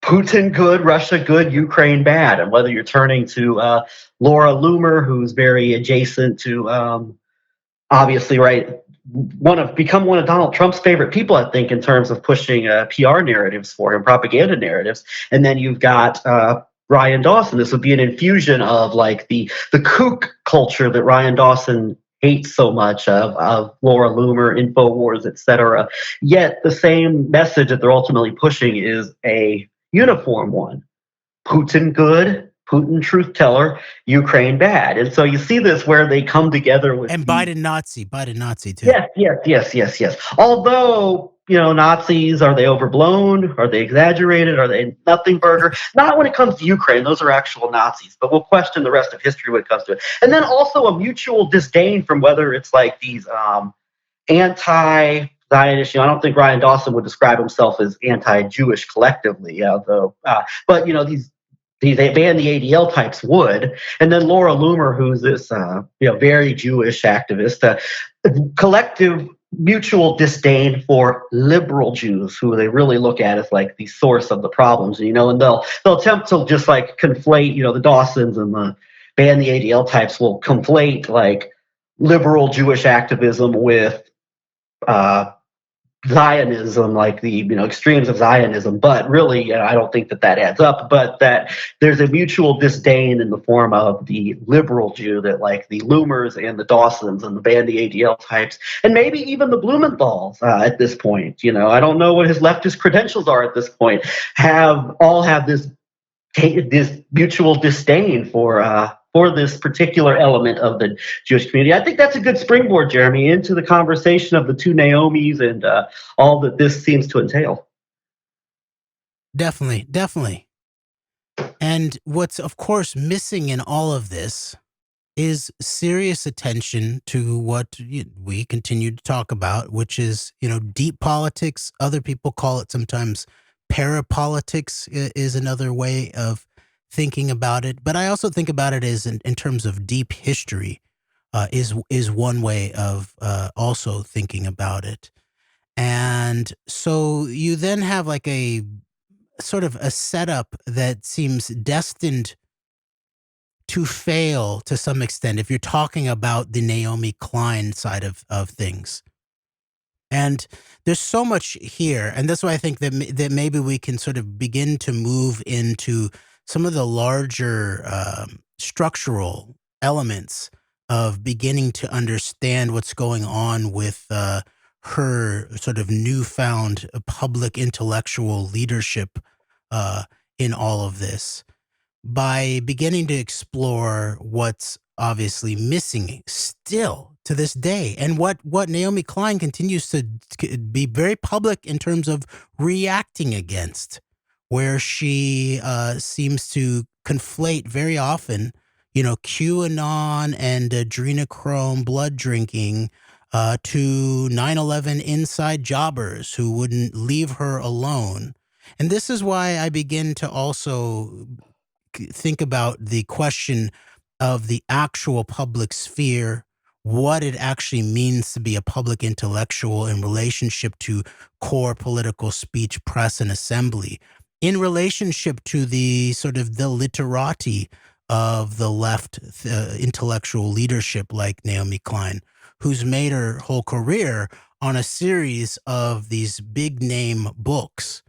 Putin good, Russia good, Ukraine bad. And whether you're turning to Laura Loomer, who's very adjacent to obviously, right, become one of Donald Trump's favorite people, I think, in terms of pushing PR narratives for him, propaganda narratives. And then you've got Ryan Dawson. This would be an infusion of like the kook culture that Ryan Dawson hates so much of Laura Loomer, InfoWars, etc. Yet the same message that they're ultimately pushing is a uniform one. Putin good, Putin truth teller, Ukraine bad. And so you see this where they come together with Biden Nazi too. Yes. Although, Nazis, are they overblown? Are they exaggerated? Are they nothing burger? Not when it comes to Ukraine. Those are actual Nazis. But we'll question the rest of history when it comes to it. And then also a mutual disdain from whether it's like these anti-Zionist. I don't think Ryan Dawson would describe himself as anti-Jewish collectively, although. But these ban the ADL types would, and then Laura Loomer, who's this very Jewish activist, collective mutual disdain for liberal Jews, who they really look at as like the source of the problems, and they'll attempt to just like conflate, the Dawsons and the ban the ADL types will conflate like liberal Jewish activism with Zionism, like the extremes of Zionism, but really I don't think that adds up. But that there's a mutual disdain in the form of the liberal Jew that like the Loomers and the Dawsons and the Bandy ADL types, and maybe even the Blumenthals at this point. I don't know what his leftist credentials are at this point. Have this mutual disdain for this particular element of the Jewish community. I think that's a good springboard, Jeremy, into the conversation of the two Naomis and all that this seems to entail. Definitely. And what's, of course, missing in all of this is serious attention to what we continue to talk about, which is, deep politics. Other people call it sometimes parapolitics is another way of thinking about it, but I also think about it as in terms of deep history is one way of also thinking about it. And so you then have like a sort of a setup that seems destined to fail to some extent if you're talking about the Naomi Klein side of things. And there's so much here, and that's why I think that maybe we can sort of begin to move into some of the larger structural elements of beginning to understand what's going on with her sort of newfound public intellectual leadership in all of this, by beginning to explore what's obviously missing still to this day, and what Naomi Klein continues to be very public in terms of reacting against, where she seems to conflate very often, QAnon and adrenochrome blood drinking to 9/11 inside jobbers who wouldn't leave her alone. And this is why I begin to also think about the question of the actual public sphere, what it actually means to be a public intellectual in relationship to core political speech, press, and assembly, in relationship to the sort of the literati of the left intellectual leadership like Naomi Klein, who's made her whole career on a series of these big name books.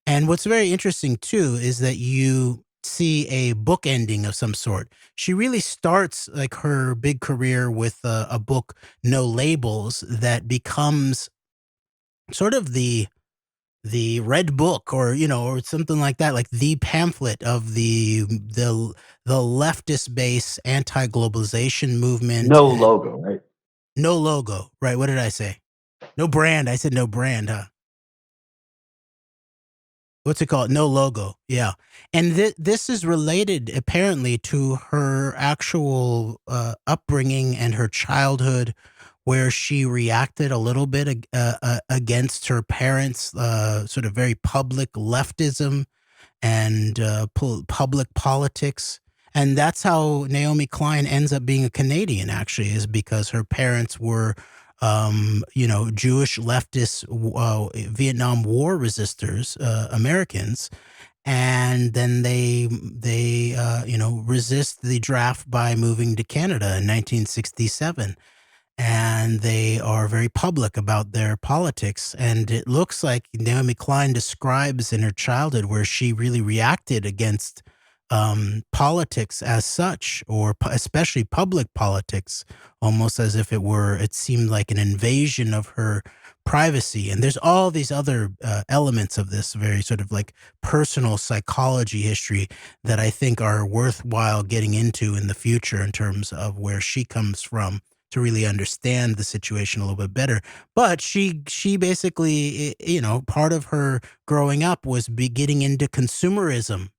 And what's very interesting too is that you see a book ending of some sort. She really starts like her big career with a book, No Labels, that becomes sort of the red book, or or something like that, like the pamphlet of the leftist base anti-globalization movement. No logo, right? No logo, right? What did I say? No brand. I said no brand, huh? What's it called? No logo. Yeah. And this is related apparently to her actual upbringing and her childhood, where she reacted a little bit against her parents' sort of very public leftism and public politics. And that's how Naomi Klein ends up being a Canadian, actually, is because her parents were, Jewish leftist Vietnam War resistors, Americans. And then they resist the draft by moving to Canada in 1967. And they are very public about their politics. And it looks like Naomi Klein describes in her childhood where she really reacted against politics as such, or especially public politics, almost as if it seemed like an invasion of her privacy. And there's all these other elements of this very sort of like personal psychology history that I think are worthwhile getting into in the future in terms of where she comes from, to really understand the situation a little bit better. But she basically, part of her growing up was getting into consumerism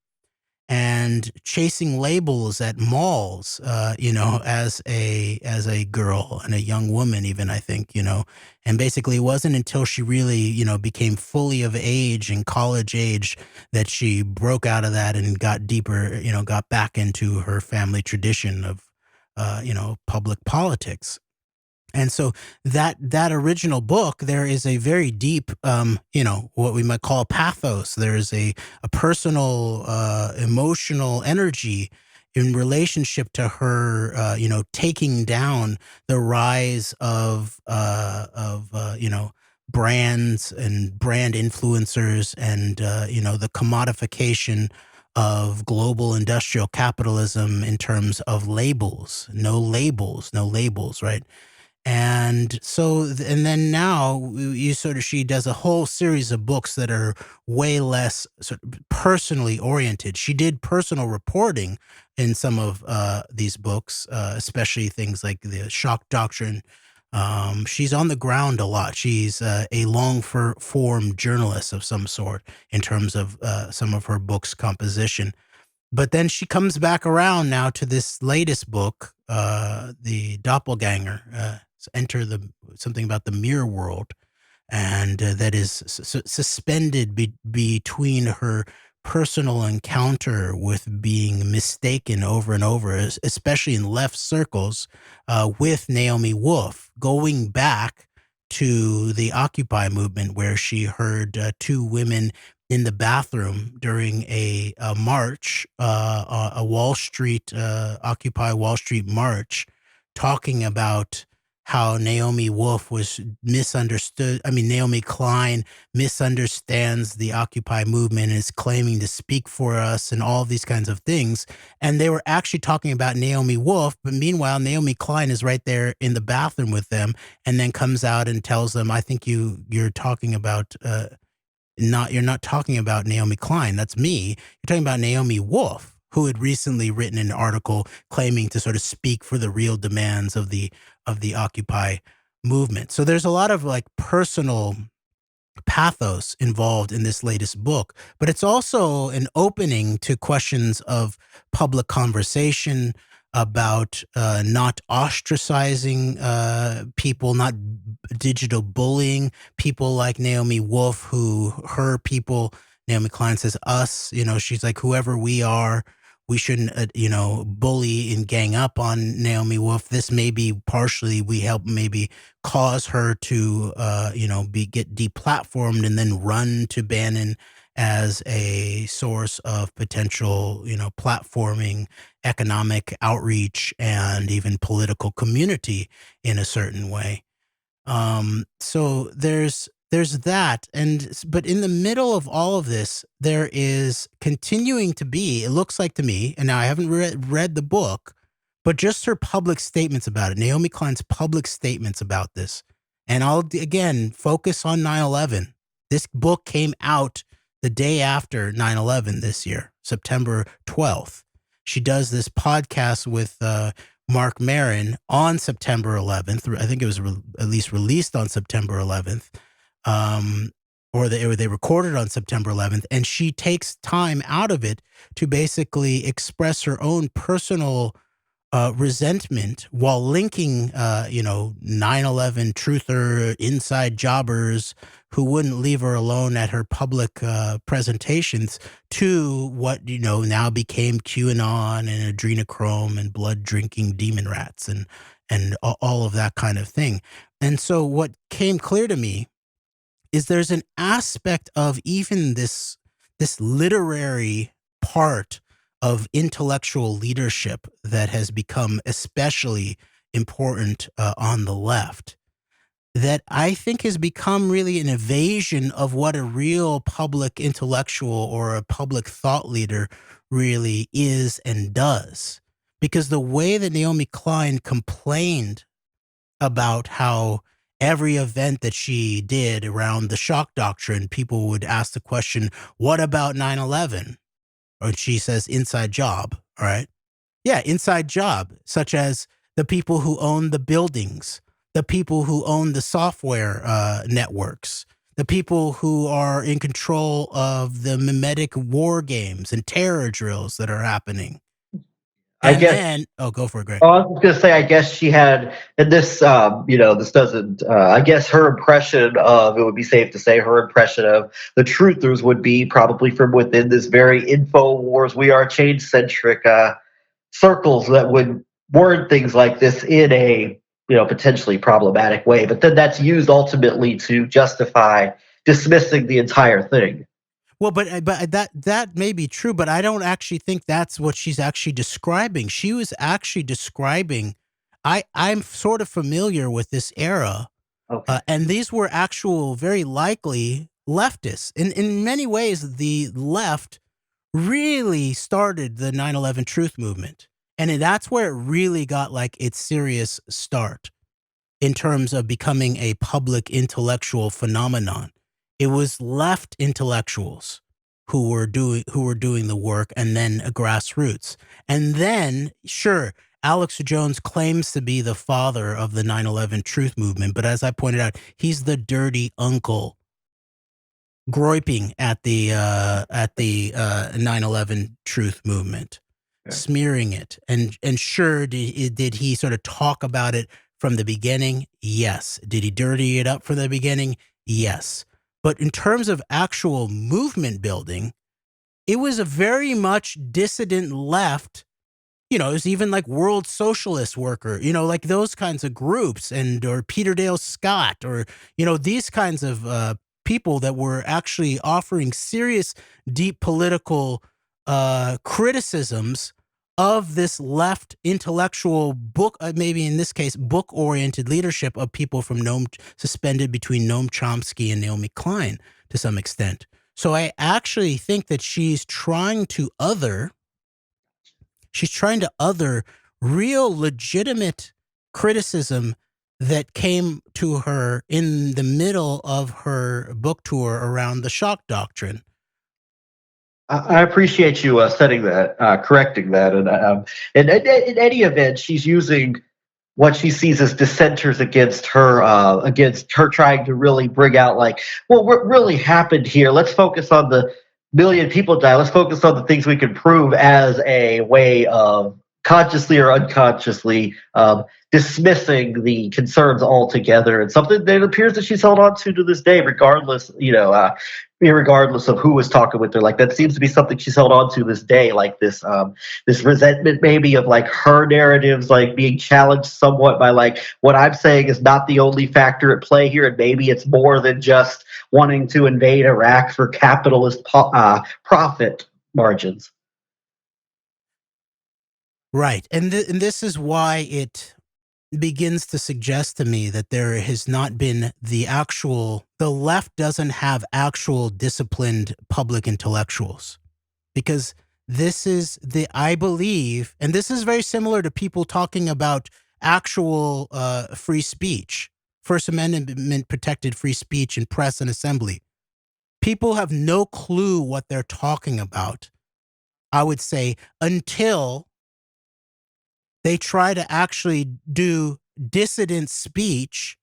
and chasing labels at malls, as a girl and a young woman, even, I think, and basically it wasn't until she really, became fully of age and college age that she broke out of that and got deeper, got back into her family tradition of, public politics. And so that original book, there is a very deep, what we might call pathos. There is a personal, emotional energy in relationship to her, taking down the rise of brands and brand influencers and, the commodification of global industrial capitalism in terms of labels, no labels, right? And so, and then now she does a whole series of books that are way less sort of personally oriented. She did personal reporting in some of these books, especially things like the shock doctrine. She's on the ground a lot. She's a long form journalist of some sort in terms of some of her books' composition. But then she comes back around now to this latest book, the Doppelganger, something about the mirror world, and that is suspended between her personal encounter with being mistaken over and over, especially in left circles, with Naomi Wolf, going back to the Occupy movement, where she heard two women in the bathroom during a march, a Wall Street, Occupy Wall Street march, talking about how Naomi Wolf was misunderstood. I mean, Naomi Klein misunderstands the Occupy movement and is claiming to speak for us and all these kinds of things. And they were actually talking about Naomi Wolf, but meanwhile, Naomi Klein is right there in the bathroom with them, and then comes out and tells them, I think you're talking about, you're not talking about Naomi Klein. That's me. You're talking about Naomi Wolf, who had recently written an article claiming to sort of speak for the real demands of the Occupy movement. So there's a lot of like personal pathos involved in this latest book, but it's also an opening to questions of public conversation about not ostracizing people, not digital bullying people like Naomi Wolf, who her people, Naomi Klein says us, she's like, whoever we are, we shouldn't, bully and gang up on Naomi Wolf. This may be partially, we help maybe cause her to, get deplatformed and then run to Bannon as a source of potential, platforming, economic outreach, and even political community in a certain way. So there's that. But in the middle of all of this, there is continuing to be, it looks like to me, and now I haven't read the book, but just her public statements about it, Naomi Klein's public statements about this. And I'll, again, focus on 9/11. This book came out the day after 9/11 this year, September 12th. She does this podcast with Mark Maron on September 11th. I think it was at least released on September 11th, or they recorded on September 11th, and she takes time out of it to basically express her own personal resentment while linking, 9/11 truther, inside jobbers who wouldn't leave her alone at her public presentations to what, now became QAnon and adrenochrome and blood drinking demon rats and all of that kind of thing. And so what came clear to me is there's an aspect of even this literary part of intellectual leadership that has become especially important on the left, that I think has become really an evasion of what a real public intellectual or a public thought leader really is and does. Because the way that Naomi Klein complained about how every event that she did around the shock doctrine, people would ask the question, what about 9/11? Or she says, inside job, all right? Yeah, inside job, such as the people who own the buildings, the people who own the software networks, the people who are in control of the mimetic war games and terror drills that are happening. Go for it, Greg. Oh, I was going to say, I guess she had, and this, this doesn't, I guess her impression of, it would be safe to say, her impression of the truthers would be probably from within this very InfoWars, we are change-centric circles that would word things like this in a, potentially problematic way. But then that's used ultimately to justify dismissing the entire thing. Well, but that may be true, but I don't actually think that's what she's actually describing. She was actually describing. I'm sort of familiar with this era, Okay. and these were actual, very likely leftists. In many ways, the left really started the 9/11 truth movement, and that's where it really got like its serious start in terms of becoming a public intellectual phenomenon. It was left intellectuals who were doing the work, and then a grassroots. And then, sure, Alex Jones claims to be the father of the 9/11 truth movement, but as I pointed out, he's the dirty uncle groiping at the 9/11 truth movement, smearing it. And sure, did he sort of talk about it from the beginning? Yes. Did he dirty it up from the beginning? Yes. But in terms of actual movement building, it was a very much dissident left. It was even like World Socialist Worker, like those kinds of groups, or Peter Dale Scott, or, these kinds of people that were actually offering serious, deep political criticisms of this left intellectual book, maybe in this case, book-oriented leadership of people from suspended between Noam Chomsky and Naomi Klein to some extent. So I actually think that she's trying to other real legitimate criticism that came to her in the middle of her book tour around the shock doctrine. I appreciate you setting that, correcting that, and in any event, she's using what she sees as dissenters against her trying to really bring out like, well, what really happened here? Let's focus on the million people die. Let's focus on the things we can prove as a way of consciously or unconsciously dismissing the concerns altogether, and something that appears that she's held on to this day, regardless, regardless of who was talking with her. Like, that seems to be something she's held on to this day, like this resentment maybe of like her narratives like being challenged somewhat by like what I'm saying is not the only factor at play here, and maybe it's more than just wanting to invade Iraq for capitalist profit margins. Right. And this is why it begins to suggest to me that there has not been the left doesn't have actual disciplined public intellectuals. Because this is I believe, and this is very similar to people talking about actual free speech, First Amendment protected free speech in press and assembly. People have no clue what they're talking about, I would say, until they try to actually do dissident speech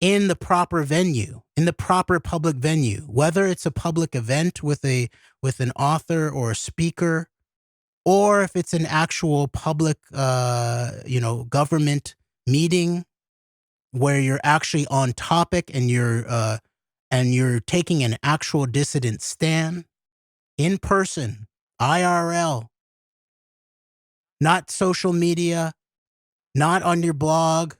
in the proper venue, in the proper public venue, whether it's a public event with an author or a speaker, or if it's an actual public, government meeting where you're actually on topic and you're taking an actual dissident stand in person, IRL, not social media, not on your blog,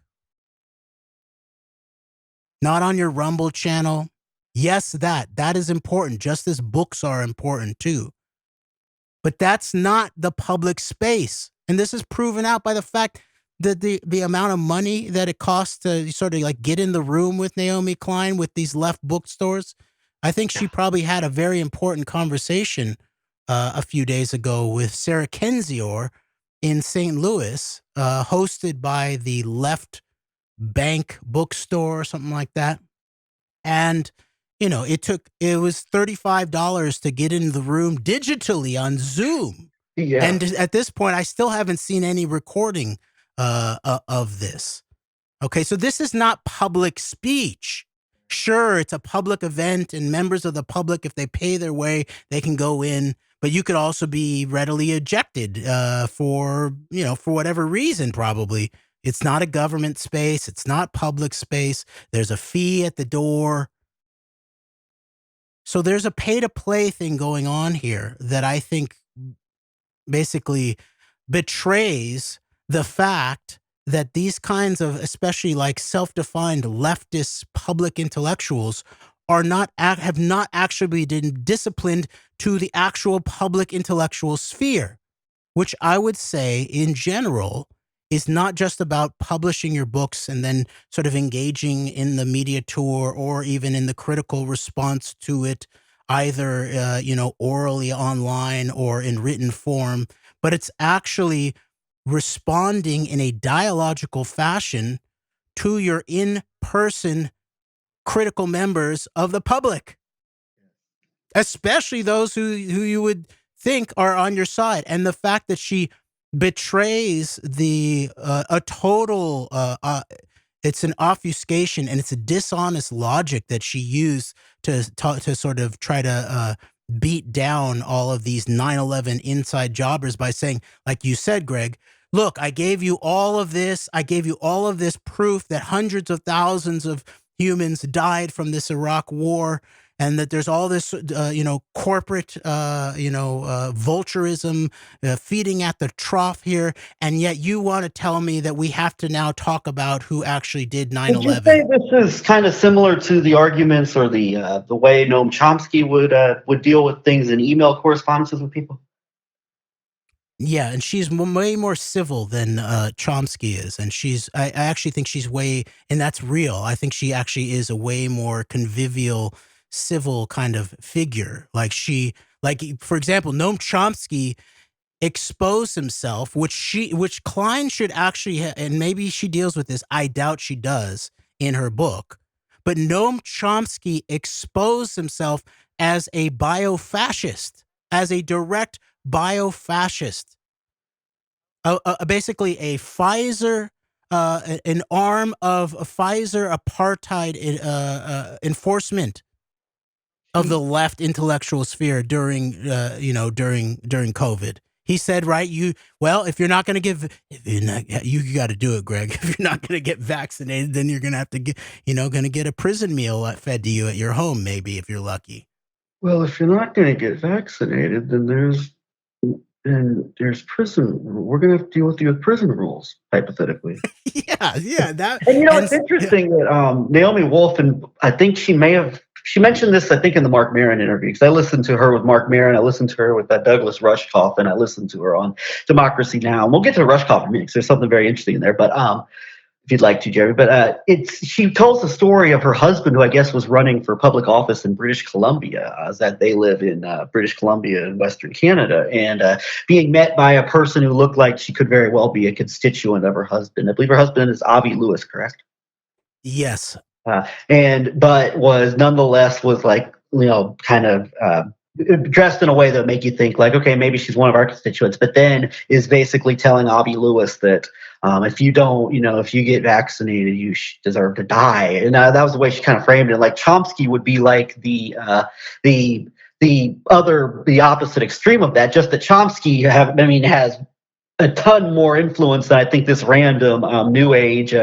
not on your Rumble channel. Yes, that is important, just as books are important too. But that's not the public space. And this is proven out by the fact that the amount of money that it costs to sort of like get in the room with Naomi Klein with these left bookstores. I think she probably had a very important conversation a few days ago with Sarah Kendzior in St. Louis, hosted by the Left Bank bookstore or something like that. And, it was $35 to get in the room digitally on Zoom. Yeah. And at this point, I still haven't seen any recording of this. Okay, so this is not public speech. Sure, it's a public event, and members of the public, if they pay their way, they can go in. But you could also be readily ejected for whatever reason, probably. It's not a government space. It's not public space. There's a fee at the door. So there's a pay-to-play thing going on here that I think basically betrays the fact that these kinds of, especially like self-defined leftist public intellectuals, have not actually been disciplined to the actual public intellectual sphere, which I would say in general is not just about publishing your books and then sort of engaging in the media tour or even in the critical response to it, either, orally online or in written form, but it's actually responding in a dialogical fashion to your in-person critical members of the public, especially those who you would think are on your side. And the fact that she betrays a total, it's an obfuscation and it's a dishonest logic that she used to sort of try to beat down all of these 9/11 inside jobbers by saying, like you said, Greg, look, I gave you all of this. I gave you all of this proof that hundreds of thousands of humans died from this Iraq war, and that there's all this, corporate, vulturism feeding at the trough here. And yet you want to tell me that we have to now talk about who actually did 9/11. Would you say this is kind of similar to the arguments or the way Noam Chomsky would deal with things in email correspondences with people? Yeah, and she's way more civil than Chomsky is, and I actually think she's and that's real. I think she actually is a way more convivial, civil kind of figure. For example, Noam Chomsky exposed himself, which Klein should actually, and maybe she deals with this. I doubt she does in her book, but Noam Chomsky exposed himself as a biofascist, as a direct biofascist, basically a Pfizer, an arm of a Pfizer apartheid enforcement of the left intellectual sphere during COVID. He said, right, if you're not going to you got to do it, Greg. If you're not going to get vaccinated, then you're going to have to get, going to get a prison meal fed to you at your home, maybe, if you're lucky. Well, if you're not going to get vaccinated, then there's prison. We're going to have to deal with you with prison rules, hypothetically. yeah. It's interesting that Naomi Wolf, and I think she mentioned this, I think, in the Mark Maron interview, because I listened to her with Mark Maron, I listened to her with Douglas Rushkoff, and I listened to her on Democracy Now! And we'll get to Rushkoff in a minute, because there's something very interesting in there. But if you'd like to, Jerry. But she tells the story of her husband, who I guess was running for public office in British Columbia, that they live in British Columbia in Western Canada, and being met by a person who looked like she could very well be a constituent of her husband. I believe her husband is Avi Lewis, correct? Yes. But was nonetheless kind of dressed in a way that would make you think like, okay, maybe she's one of our constituents, but then is basically telling Avi Lewis that if you don't, if you get vaccinated, you deserve to die. And that was the way she kind of framed it. Like Chomsky would be like the opposite extreme of that. Just that Chomsky has a ton more influence than I think this random New Age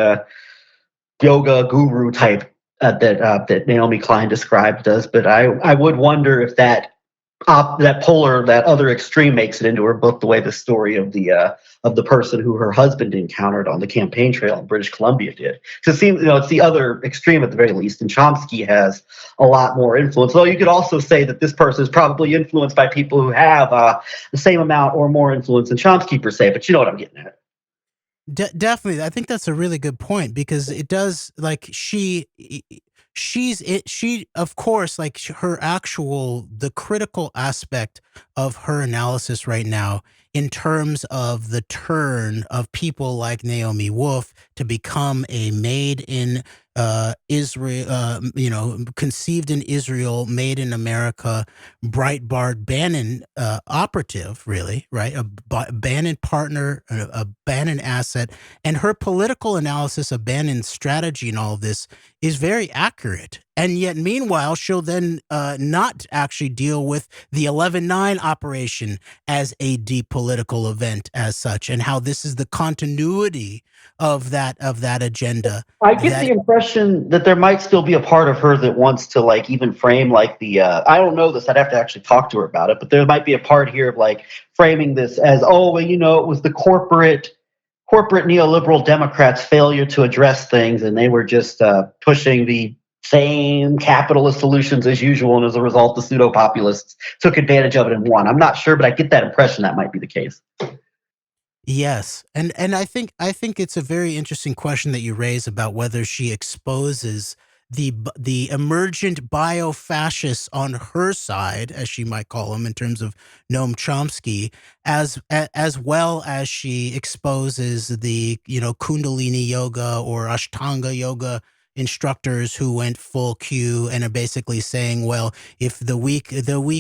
yoga guru type that Naomi Klein described does. But I would wonder if that other extreme makes it into her book, the way the story of the person who her husband encountered on the campaign trail in British Columbia did. So it seems, it's the other extreme at the very least, and Chomsky has a lot more influence. Though you could also say that this person is probably influenced by people who have the same amount or more influence than Chomsky per se, but you know what I'm getting at. Definitely. I think that's a really good point, because it does, like, she of course, like, the critical aspect of her analysis right now in terms of the turn of people like Naomi Wolf to become a made in Israel, conceived in Israel, made in America, Breitbart Bannon operative, really, right? A Bannon partner, a Bannon asset, and her political analysis of Bannon's strategy and all of this is very accurate. And yet, meanwhile, she'll then not actually deal with the 11/9 operation as a deep political event as such, and how this is the continuity of that agenda. I get the impression that there might still be a part of her that wants to like even frame like I don't know this, I'd have to actually talk to her about it, but there might be a part here of like framing this as, it was the corporate neoliberal Democrats' failure to address things, and they were just pushing the same capitalist solutions as usual, and as a result, the pseudo-populists took advantage of it and won. I'm not sure, but I get that impression that might be the case. Yes, and I think it's a very interesting question that you raise about whether she exposes the emergent bio-fascists on her side, as she might call them, in terms of Noam Chomsky, as well as she exposes the Kundalini yoga or Ashtanga yoga instructors who went full Q and are basically saying, well, if the weak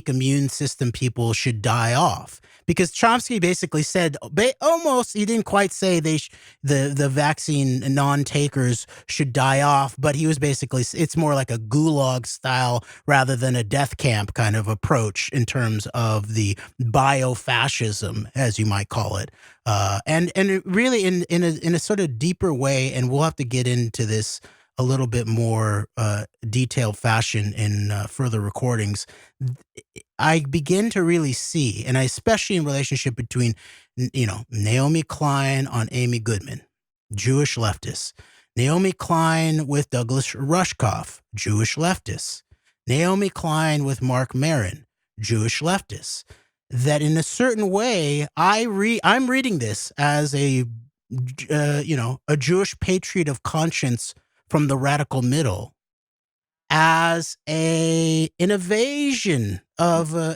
immune system people should die off. Because Chomsky basically said, almost, he didn't quite say the vaccine non-takers should die off, but he was basically, it's more like a gulag style rather than a death camp kind of approach in terms of the biofascism, as you might call it. And really in a sort of deeper way, and we'll have to get into this a little bit more detailed fashion in further recordings, I begin to really see, and especially in relationship between, Naomi Klein on Amy Goodman, Jewish leftists, Naomi Klein with Douglas Rushkoff, Jewish leftists, Naomi Klein with Mark Maron, Jewish leftists, that in a certain way, I'm reading this as a Jewish patriot of conscience from the radical middle, as an evasion of a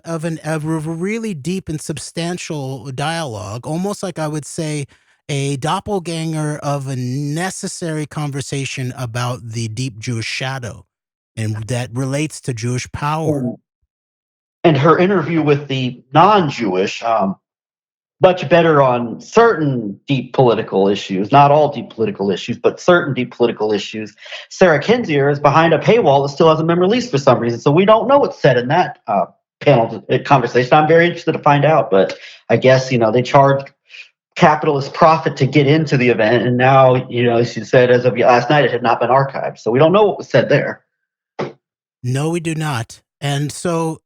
really deep and substantial dialogue, almost like I would say a doppelganger of a necessary conversation about the deep Jewish shadow, and that relates to Jewish power. And her interview with the non-Jewish, much better on certain deep political issues, not all deep political issues, but certain deep political issues. Sarah Kinzier is behind a paywall that still hasn't been released for some reason, so we don't know what's said in that panel conversation. I'm very interested to find out, but I guess, they charged capitalist profit to get into the event, and now, she said as of last night it had not been archived, so we don't know what was said there. No, we do not. And so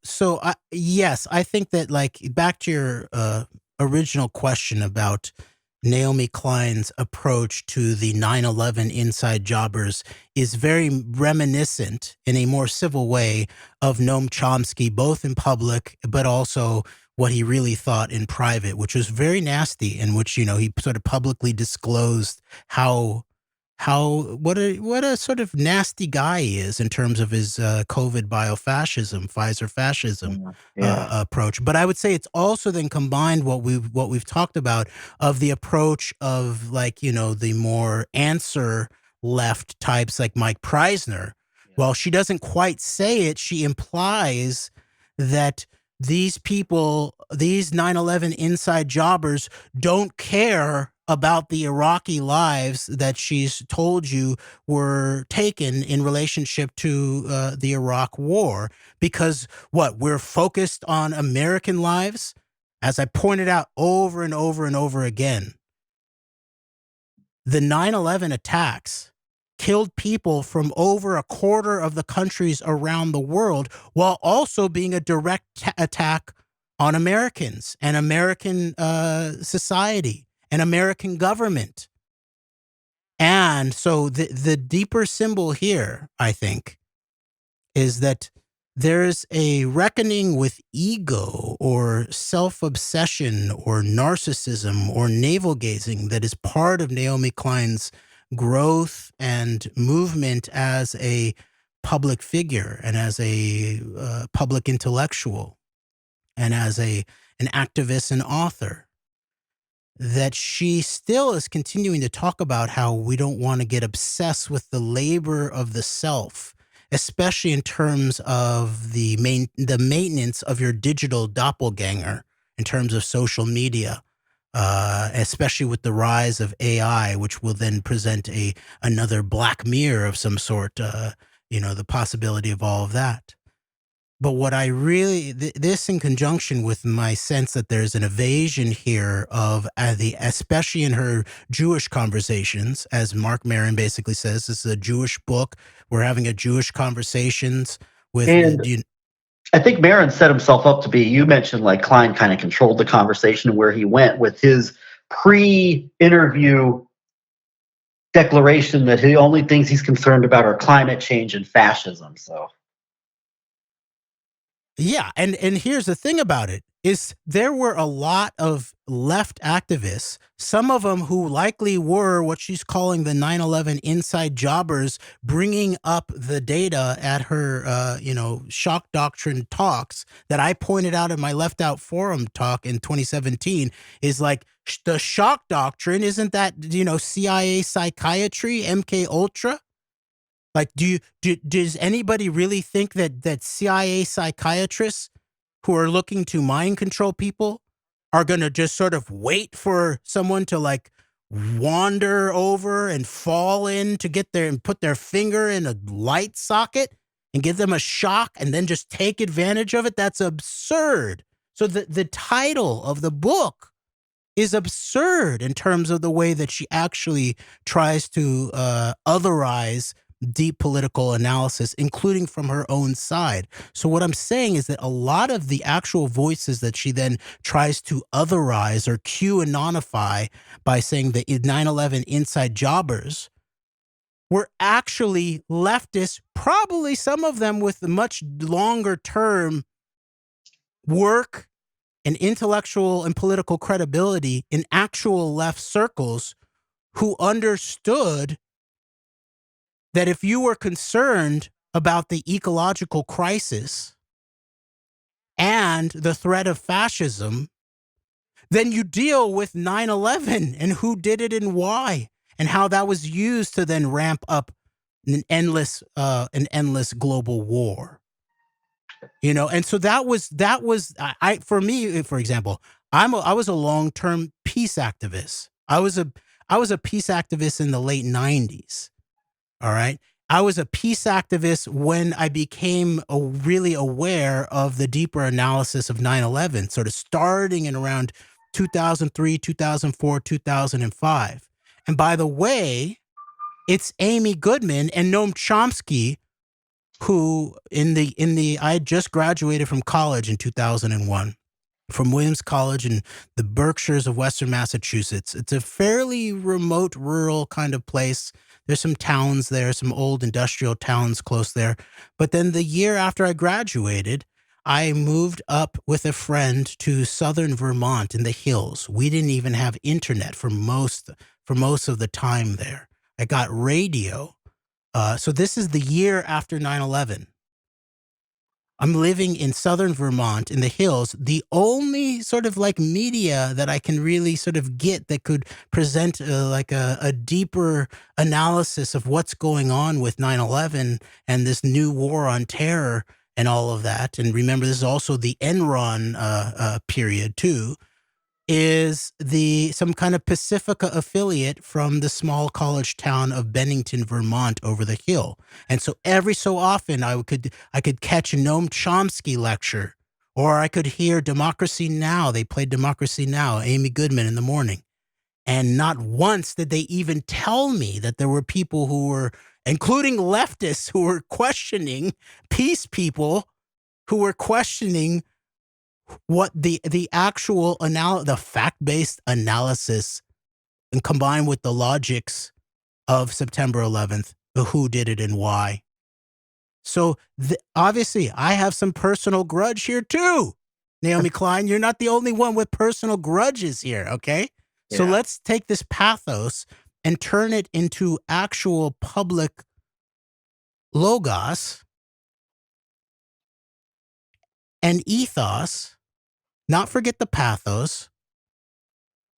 yes, I think that, like, back to your original question about Naomi Klein's approach to the 9/11 inside jobbers is very reminiscent in a more civil way of Noam Chomsky, both in public, but also what he really thought in private, which was very nasty, in which, he sort of publicly disclosed what a sort of nasty guy he is in terms of his COVID biofascism, Pfizer fascism approach. But I would say it's also then combined what we've talked about of the approach of, like, the more answer left types like Mike Preisner. While she doesn't quite say it, she implies that these people, these 9/11 inside jobbers don't care about the Iraqi lives that she's told you were taken in relationship to the Iraq war. Because what? We're focused on American lives? As I pointed out over and over and over again, the 9/11 attacks killed people from over a quarter of the countries around the world, while also being a direct attack on Americans and American society and American government. And so the deeper symbol here, I think, is that there's a reckoning with ego or self-obsession or narcissism or navel-gazing that is part of Naomi Klein's growth and movement as a public figure and as a public intellectual and as an activist and author, that she still is continuing to talk about how we don't want to get obsessed with the labor of the self, especially in terms of the maintenance of your digital doppelganger in terms of social media, especially with the rise of AI, which will then present another Black Mirror of some sort, the possibility of all of that. But what I really, this in conjunction with my sense that there's an evasion here of especially in her Jewish conversations, as Mark Maron basically says, this is a Jewish book. We're having a Jewish conversations with. And I think Maron set himself up to be, you mentioned like Klein kind of controlled the conversation where he went with his pre-interview declaration that the only things he's concerned about are climate change and fascism. So. Yeah, and here's the thing about it, is there were a lot of left activists, some of them who likely were what she's calling the 9/11 inside jobbers, bringing up the data at her, shock doctrine talks that I pointed out in my Left Out Forum talk in 2017, is like, the shock doctrine, isn't that, CIA psychiatry, MK Ultra? Like, does anybody really think that CIA psychiatrists who are looking to mind control people are going to just sort of wait for someone to like wander over and fall in to get there and put their finger in a light socket and give them a shock and then just take advantage of it? That's absurd. So the title of the book is absurd in terms of the way that she actually tries to otherize deep political analysis, including from her own side. So what I'm saying is that a lot of the actual voices that she then tries to otherize or QAnonify by saying the 9/11 inside jobbers were actually leftists, probably some of them with much longer term work and intellectual and political credibility in actual left circles, who understood that if you were concerned about the ecological crisis and the threat of fascism, then you deal with 9/11 and who did it and why, and how that was used to then ramp up an endless global war. And so that was for me, for example, I was a long-term peace activist. I was a peace activist in the late 90s. All right. I was a peace activist when I became really aware of the deeper analysis of 9/11, sort of starting in around 2003, 2004, 2005. And by the way, it's Amy Goodman and Noam Chomsky who I just graduated from college in 2001. From Williams College in the Berkshires of Western Massachusetts. It's a fairly remote, rural kind of place. There's some towns there, some old industrial towns close there. But then the year after I graduated, I moved up with a friend to southern Vermont in the hills. We didn't even have internet for most of the time there. I got radio. So this is the year after 9/11. I'm living in southern Vermont in the hills. The only sort of like media that I can really sort of get that could present like a deeper analysis of what's going on with 9/11 and this new war on terror and all of that. And remember, this is also the Enron period too. Is some kind of Pacifica affiliate from the small college town of Bennington, Vermont, over the hill. And so every so often I could catch a Noam Chomsky lecture, or I could hear Democracy Now! They played Democracy Now!, Amy Goodman in the morning. And not once did they even tell me that there were people who were, including leftists, who were questioning, peace people who were questioning what the actual the fact-based analysis, and combined with the logics of September 11th, who did it and why. So obviously, I have some personal grudge here too. Naomi Klein, you're not the only one with personal grudges here, okay? Yeah. So let's take this pathos and turn it into actual public logos and ethos. Not forget the pathos,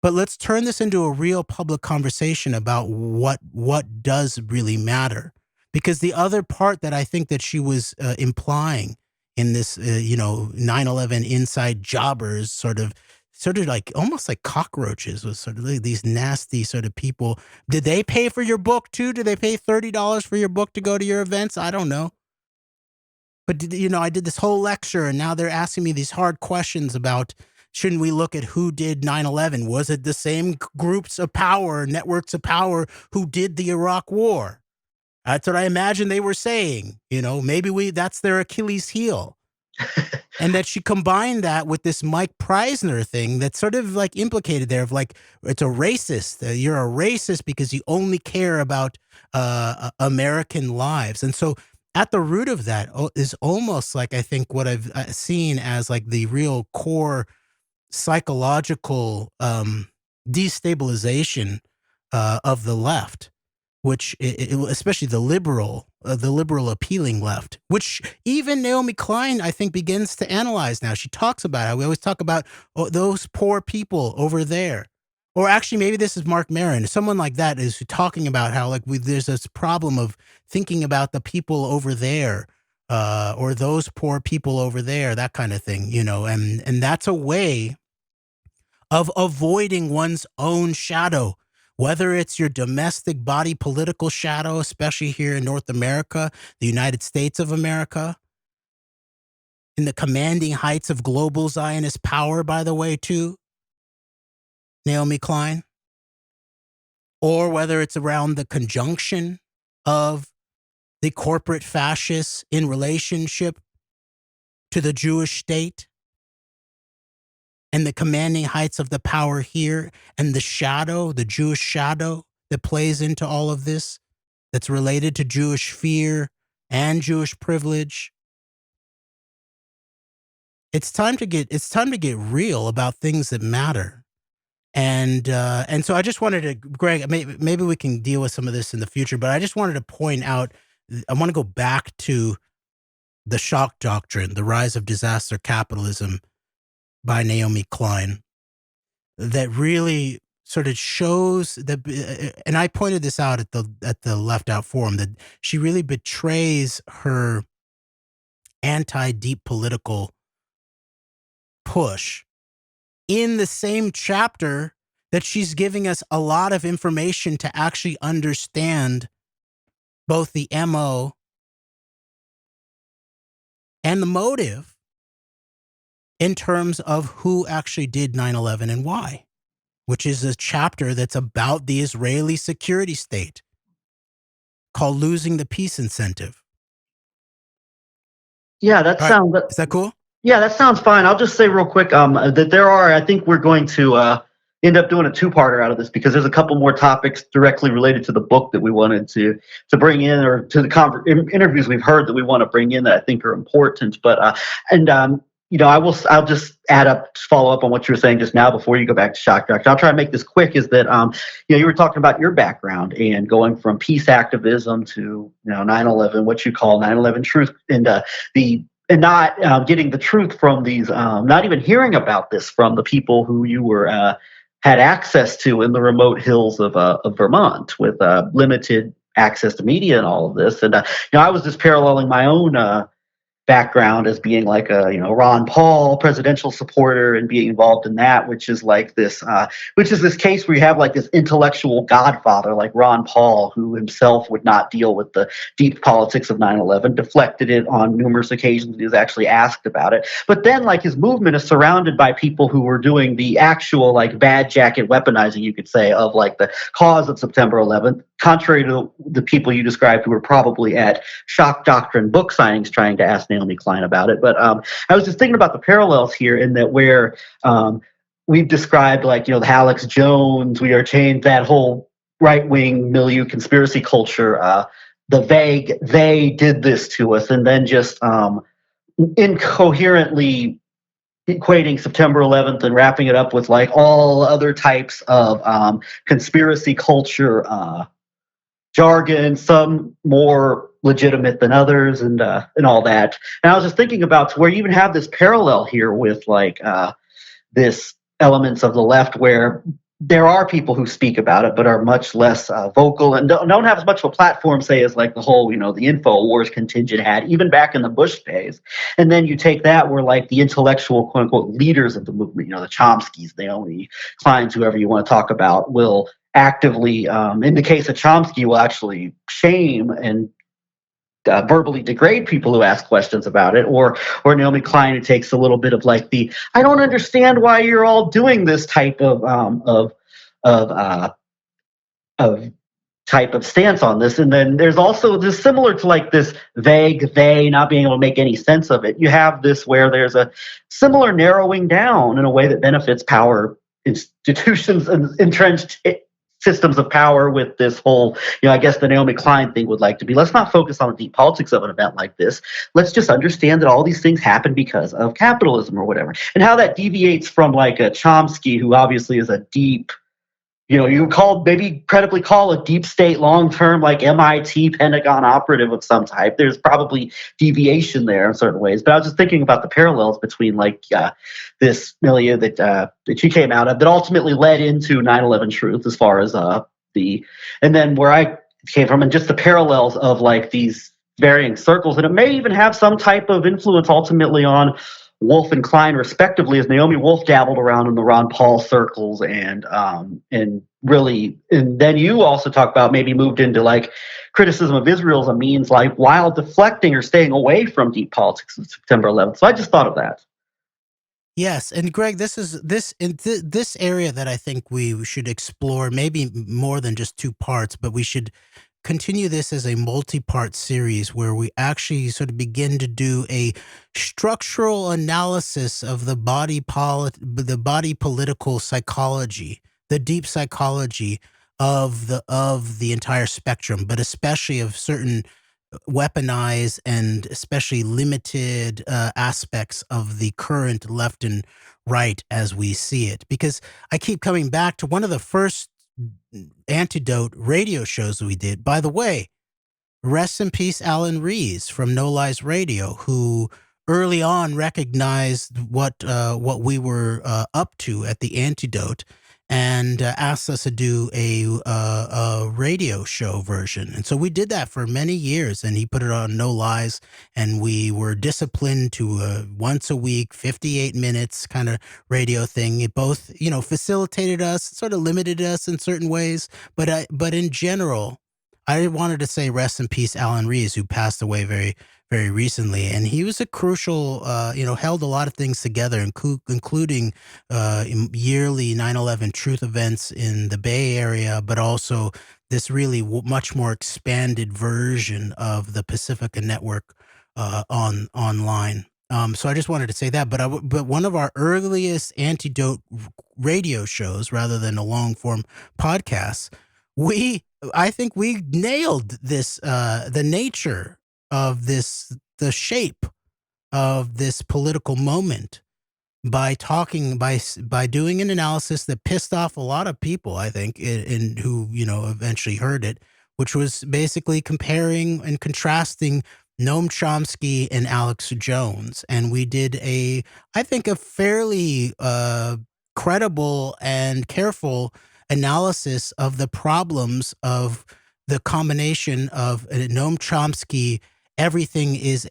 but let's turn this into a real public conversation about what does really matter. Because the other part that I think that she was implying in this, 9/11 inside jobbers, sort of like almost like cockroaches, was sort of like these nasty sort of people. Did they pay for your book too? Did they pay $30 for your book to go to your events? I don't know. But, I did this whole lecture, and now they're asking me these hard questions about, shouldn't we look at who did 9/11? Was it the same groups of power, networks of power who did the Iraq War? That's what I imagine they were saying. Maybe that's their Achilles heel. And that she combined that with this Mike Preisner thing that's sort of like implicated there, of like, it's a racist. You're a racist because you only care about American lives. And so at the root of that is almost like, I think, what I've seen as like the real core psychological destabilization of the left, which especially the liberal appealing left, which even Naomi Klein, I think, begins to analyze now. She talks about how we always talk about those poor people over there. Or actually, maybe this is Mark Maron. Someone like that is talking about how there's this problem of thinking about the people over there, or those poor people over there, that kind of thing, and that's a way of avoiding one's own shadow, whether it's your domestic body political shadow, especially here in North America, the United States of America, in the commanding heights of global Zionist power, by the way, too. Naomi Klein, or whether it's around the conjunction of the corporate fascists in relationship to the Jewish state and the commanding heights of the power here, and the shadow, the Jewish shadow that plays into all of this, that's related to Jewish fear and Jewish privilege. It's time to get real about things that matter. And so I just wanted to, Greg, maybe we can deal with some of this in the future, but I just wanted to point out, I want to go back to the shock doctrine, the rise of disaster capitalism by Naomi Klein, that really sort of shows that, and I pointed this out at the Left Out Forum, that she really betrays her anti-deep political push in the same chapter that she's giving us a lot of information to actually understand both the MO and the motive in terms of who actually did 9/11 and why, which is a chapter that's about the Israeli security state called Losing the Peace Incentive. Yeah, that sounds... Is that cool? Yeah, that sounds fine. I'll just say real quick that I think we're going to end up doing a two-parter out of this, because there's a couple more topics directly related to the book that we wanted to bring in, or to the interviews we've heard that we want to bring in that I think are important. But I'll just follow up on what you were saying just now before you go back to shock doctrine. I'll try to make this quick. Is that you were talking about your background and going from peace activism to 9/11, what you call 9/11 truth, and not getting the truth from these, not even hearing about this from the people who you had access to in the remote hills of Vermont, with limited access to media and all of this. And I was just paralleling my own background as being like a Ron Paul presidential supporter and being involved in that, which is this case where you have like this intellectual godfather like Ron Paul, who himself would not deal with the deep politics of 9/11, deflected it on numerous occasions. He was actually asked about it, but then like his movement is surrounded by people who were doing the actual like bad jacket weaponizing, you could say, of like the cause of September 11th, contrary to the people you described who were probably at shock doctrine book signings trying to ask Naomi Klein about it. But I was just thinking about the parallels here in that where we've described like, the Alex Jones, we are chained, that whole right-wing milieu conspiracy culture, the vague, they did this to us, and then just incoherently equating September 11th and wrapping it up with like all other types of conspiracy culture jargon, some more legitimate than others, and all that. And I was just thinking about where you even have this parallel here with like this elements of the left where there are people who speak about it but are much less vocal and don't have as much of a platform, say, as like the whole, the InfoWars contingent had, even back in the Bush days. And then you take that where like the intellectual, quote unquote, leaders of the movement, the Chomskys, Naomi Kleins, whoever you want to talk about, will actively, in the case of Chomsky, will actually shame and verbally degrade people who ask questions about it, or Naomi Klein, who takes a little bit of like the I don't understand why you're all doing this type of type of stance on this. And then there's also this similar to like this vague they not being able to make any sense of it. You have this where there's a similar narrowing down in a way that benefits power institutions and entrenched systems of power with this whole, I guess the Naomi Klein thing would like to be, let's not focus on the deep politics of an event like this. Let's just understand that all these things happen because of capitalism or whatever. And how that deviates from like a Chomsky, who obviously is a deep, you maybe credibly call a deep state long-term like MIT Pentagon operative of some type. There's probably deviation there in certain ways. But I was just thinking about the parallels between like this milieu that she came out of that ultimately led into 9/11 truth as far as and then where I came from, and just the parallels of like these varying circles. And it may even have some type of influence ultimately on Wolf and Klein, respectively, as Naomi Wolf dabbled around in the Ron Paul circles, and really, and then you also talk about maybe moved into like criticism of Israel as a means, like while deflecting or staying away from deep politics of September 11th. So I just thought of that. Yes, and Greg, this is this area that I think we should explore, maybe more than just two parts, but we should continue this as a multi-part series where we actually sort of begin to do a structural analysis of the body political psychology, the deep psychology of the entire spectrum, but especially of certain weaponized and especially limited aspects of the current left and right as we see it. Because I keep coming back to one of the first AnteDote radio shows we did. By the way, rest in peace, Alan Rees from No Lies Radio, who early on recognized what we were up to at the AnteDote and asked us to do a radio show version. And so we did that for many years, and he put it on No Lies, and we were disciplined to once a week, 58 minutes kind of radio thing. It both, facilitated us, sort of limited us in certain ways, but in general, I wanted to say rest in peace, Alan Rees, who passed away very, very recently. And he was a crucial, held a lot of things together, including yearly 9/11 truth events in the Bay Area, but also this really much more expanded version of the Pacifica Network online. So I just wanted to say that. But one of our earliest AnteDote radio shows, rather than a long form podcast, I think we nailed this, the nature of this, the shape of this political moment by doing an analysis that pissed off a lot of people, I think, and who, eventually heard it, which was basically comparing and contrasting Noam Chomsky and Alex Jones. And we did I think a fairly credible and careful analysis of the problems of the combination of Noam Chomsky everything is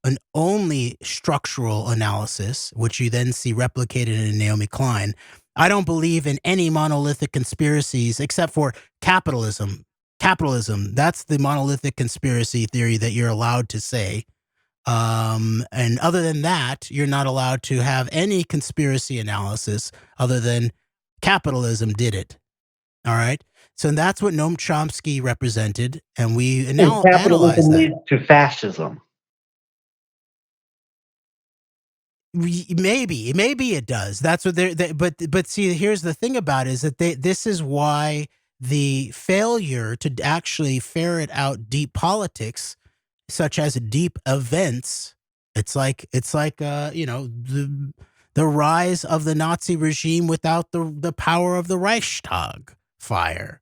an only structural analysis, which you then see replicated in Naomi Klein. I don't believe in any monolithic conspiracies except for capitalism. Capitalism, that's the monolithic conspiracy theory that you're allowed to say. And other than that, you're not allowed to have any conspiracy analysis other than capitalism did it. All right. So that's what Noam Chomsky represented. And we now analyze capitalism that. leads to fascism. Maybe it does. That's what but see, here's the thing about it is that this is why the failure to actually ferret out deep politics, such as deep events, it's like the rise of the Nazi regime without the power of the Reichstag fire.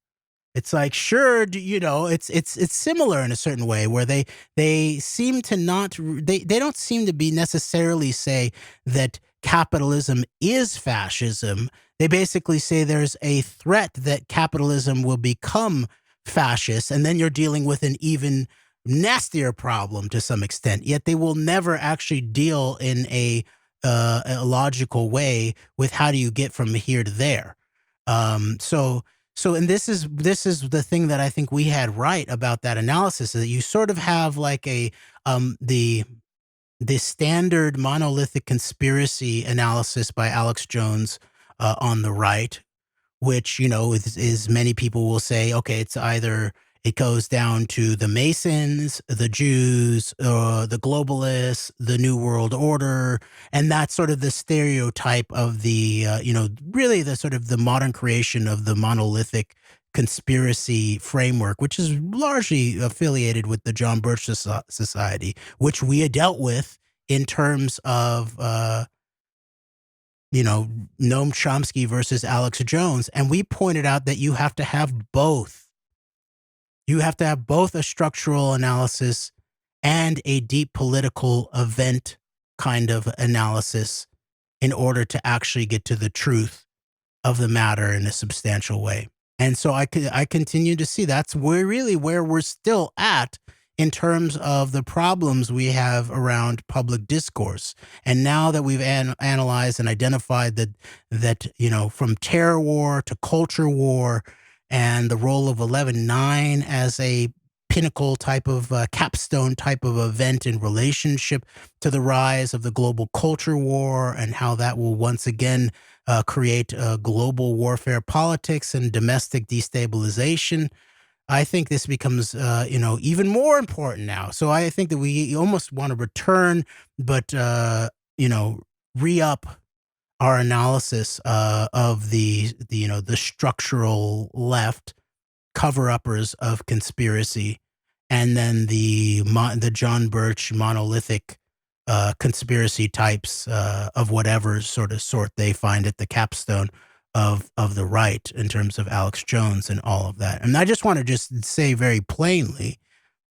It's like, sure, it's similar in a certain way where they seem to not, they don't seem to be necessarily say that capitalism is fascism. They basically say there's a threat that capitalism will become fascist, and then you're dealing with an even nastier problem to some extent. Yet they will never actually deal in a logical way with how do you get from here to there. So, and this is the thing that I think we had right about that analysis, is that you sort of have like the standard monolithic conspiracy analysis by Alex Jones on the right, which is many people will say, okay, it's either it goes down to the Masons, the Jews, the globalists, the New World Order, and that's sort of the stereotype of the, really the sort of the modern creation of the monolithic conspiracy framework, which is largely affiliated with the John Birch Society, which we had dealt with in terms of, Noam Chomsky versus Alex Jones. And we pointed out that you have to have both. You have to have both a structural analysis and a deep political event kind of analysis in order to actually get to the truth of the matter in a substantial way. And so I continue to see that's where we're still at in terms of the problems we have around public discourse. And now that we've analyzed and identified that from terror war to culture war, and the role of 11/9 as a pinnacle type of capstone type of event in relationship to the rise of the global culture war, and how that will once again create global warfare politics and domestic destabilization. I think this becomes, even more important now. So I think that we almost want to return, but, re-up our analysis of the structural left cover-uppers of conspiracy, and then the John Birch monolithic conspiracy types of whatever sort they find at the capstone of the right in terms of Alex Jones and all of that. And I just want to just say very plainly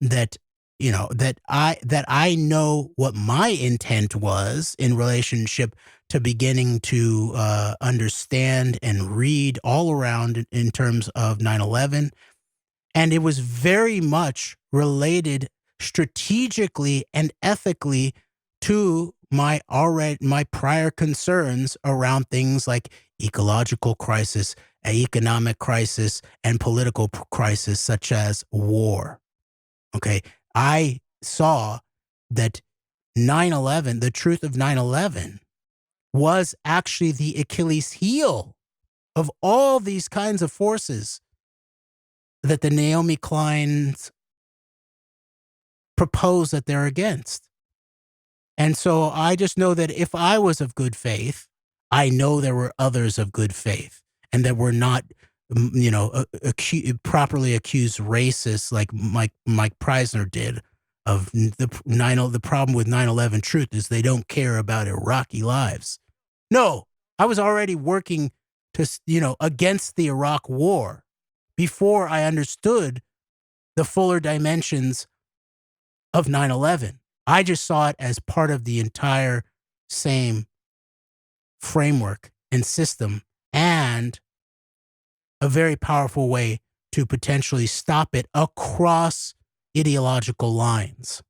that that I know what my intent was in relationship to beginning to understand and read all around in terms of 9/11. And it was very much related strategically and ethically to my prior concerns around things like ecological crisis, economic crisis, and political crisis, such as war. Okay. I saw that 9/11, the truth of 9/11, was actually the Achilles heel of all these kinds of forces that the Naomi Kleins propose that they're against. And so I just know that if I was of good faith, I know there were others of good faith, and that were not, properly accused racists like Mike Preisner did of the problem with 9/11 truth is they don't care about Iraqi lives. No, I was already working to, against the Iraq war before I understood the fuller dimensions of 9/11. I just saw it as part of the entire same framework and system, and a very powerful way to potentially stop it across ideological lines.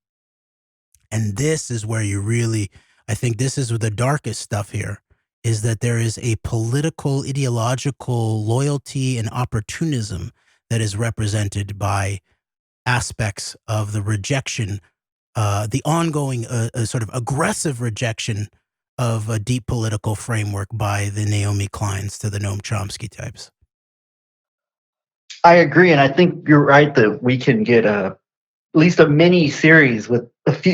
And this is where you really, I think this is the darkest stuff here, is that there is a political, ideological loyalty and opportunism that is represented by aspects of the rejection, the ongoing sort of aggressive rejection of a deep political framework by the Naomi Kleins to the Noam Chomsky types. I agree, and I think you're right that we can get at least a mini series with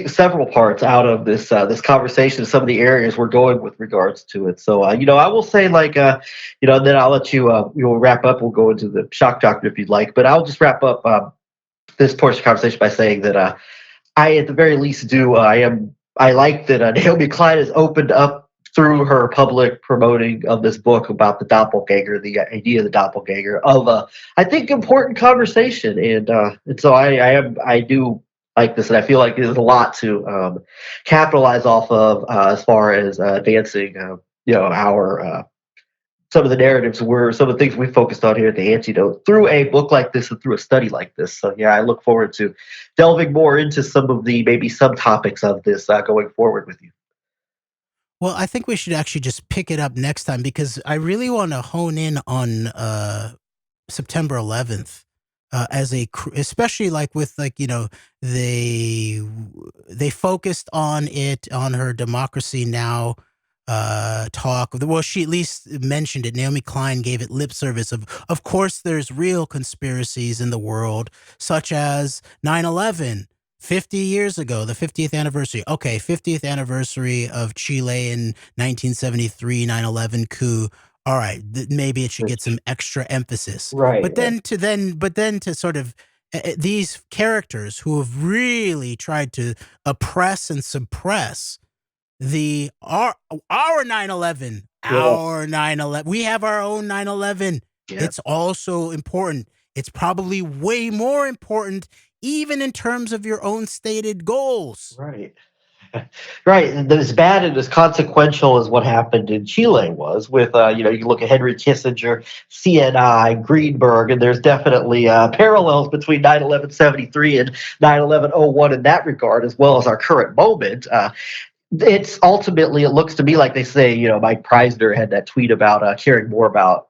several parts out of this this conversation. Some of the areas we're going with regards to it. So I will say then I'll let you wrap up. We'll go into the shock doctrine if you'd like, but I'll just wrap up this portion of the conversation by saying that I at the very least do I like that Naomi Klein has opened up through her public promoting of this book about the doppelganger, the idea of the doppelganger, of I think important conversation, and so I do like this, and I feel like there's a lot to capitalize off of as far as advancing, our some of the narratives some of the things we focused on here at the AnteDote through a book like this and through a study like this. So yeah, I look forward to delving more into some of the maybe subtopics of this going forward with you. Well, I think we should actually just pick it up next time, because I really want to hone in on September 11th especially they focused on her Democracy Now! Talk. Well, she at least mentioned it. Naomi Klein gave it lip service of course, there's real conspiracies in the world, such as 9/11. 50 years ago, the 50th anniversary. Okay, 50th anniversary of Chile in 1973, 9/11 coup. All right, maybe it should get some extra emphasis. Right. But then to sort of these characters who have really tried to oppress and suppress our 9/11, our 9/11. We have our own 9/11. Yeah. It's also important. It's probably way more important, even in terms of your own stated goals. Right. Right. And as bad and as consequential as what happened in Chile was with, you look at Henry Kissinger, CNI, Greenberg, and there's definitely parallels between 9/11/73 and 9/11/01 in that regard, as well as our current moment. It's ultimately, it looks to me like they say, Mike Preisner had that tweet about caring more about,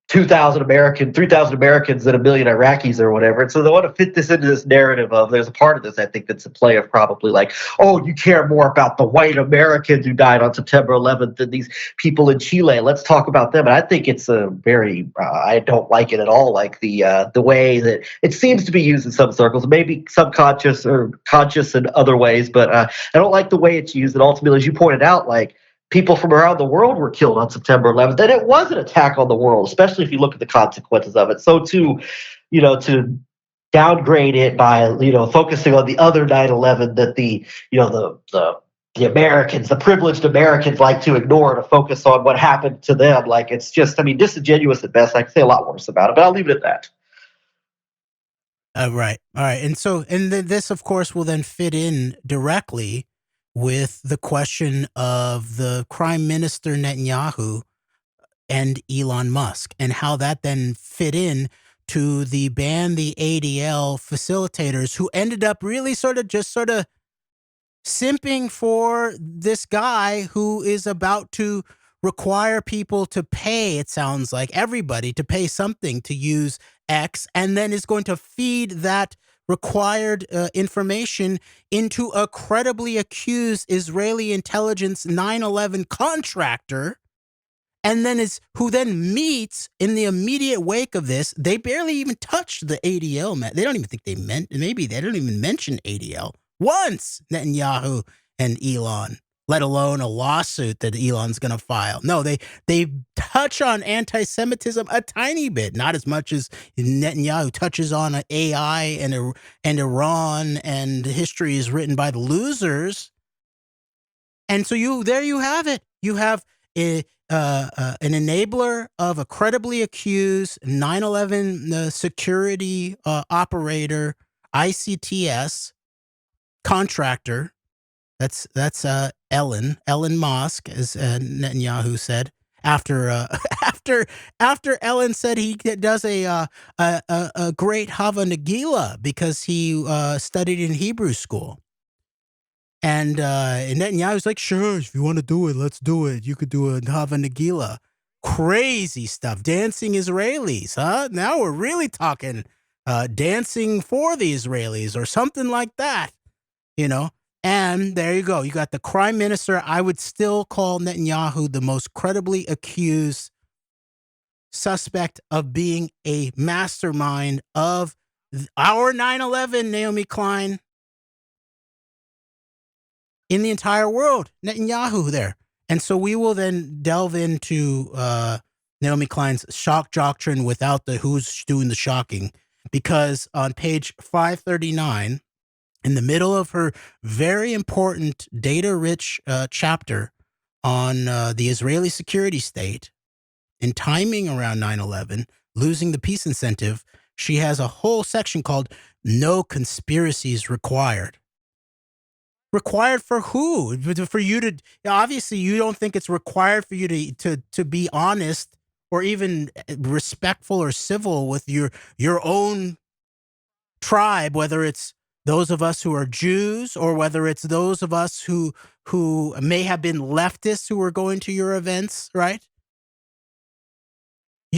3,000 Americans than a million Iraqis or whatever. And so they want to fit this into this narrative of, there's a part of this, I think, that's a play of probably like, oh, you care more about the white Americans who died on September 11th than these people in Chile. Let's talk about them. And I think it's a very, I don't like it at all, like the way that it seems to be used in some circles, maybe subconscious or conscious in other ways, but I don't like the way it's used. And ultimately, as you pointed out, like, people from around the world were killed on September 11th, and it was an attack on the world, especially if you look at the consequences of it. So to downgrade it by, focusing on the other 9/11 that the Americans, the privileged Americans, like to ignore, to focus on what happened to them, like, it's just, disingenuous at best. I can say a lot worse about it, but I'll leave it at that. Right. All right. And this, of course, will then fit in directly with the question of the Prime Minister Netanyahu and Elon Musk, and how that then fit in to the ADL facilitators, who ended up really sort of simping for this guy who is about to require people to pay, it sounds like, everybody to pay something to use X, and then is going to feed that required information into a credibly accused Israeli intelligence 9/11 contractor, and then who then meets in the immediate wake of this. They barely even touched the ADL. They don't even think maybe they don't even mention ADL once, Netanyahu and Elon, let alone a lawsuit that Elon's going to file. No, they touch on anti-Semitism a tiny bit, not as much as Netanyahu touches on AI and Iran, and history is written by the losers. And so there you have it. You have an enabler of a credibly accused 9/11 security operator, ICTS contractor. That's Elon Musk, as Netanyahu said, After after Ellen said he does a great Hava Nagila because he studied in Hebrew school. And Netanyahu's like, sure, if you want to do it, let's do it. You could do a Hava Nagila. Crazy stuff. Dancing Israelis, huh? Now we're really talking dancing for the Israelis or something like that, you know? And there you go. You got the prime minister. I would still call Netanyahu the most credibly accused suspect of being a mastermind of our 9/11, Naomi Klein, in the entire world. Netanyahu there. And so we will then delve into Naomi Klein's shock doctrine without the who's doing the shocking, because on page 539, in the middle of her very important data-rich chapter on the Israeli security state and timing around 9/11, losing the peace incentive, she has a whole section called "No Conspiracies Required." Required for who? For you to, obviously you don't think it's required for you to be honest or even respectful or civil with your own tribe, whether it's those of us who are Jews or whether it's those of us who may have been leftists who are going to your events, right?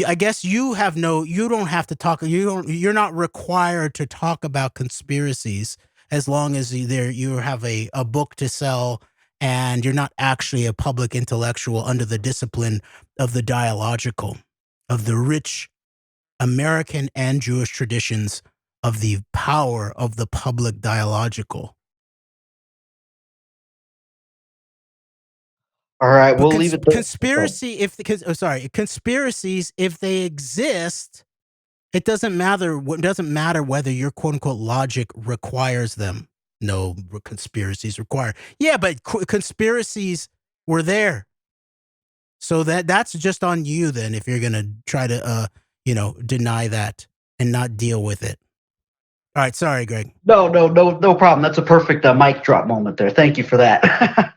I guess you don't have to talk. You're not required to talk about conspiracies as long as you have a book to sell and you're not actually a public intellectual under the discipline of the dialogical, of the rich American and Jewish traditions of the power of the public dialogical. All right, we'll leave it there. Conspiracies, if they exist, it doesn't matter. It doesn't matter whether your quote unquote logic requires them. No conspiracies require. Yeah, but conspiracies were there. So that's just on you then if you're gonna try to deny that and not deal with it. All right, sorry, Greg. No problem. That's a perfect mic drop moment there. Thank you for that.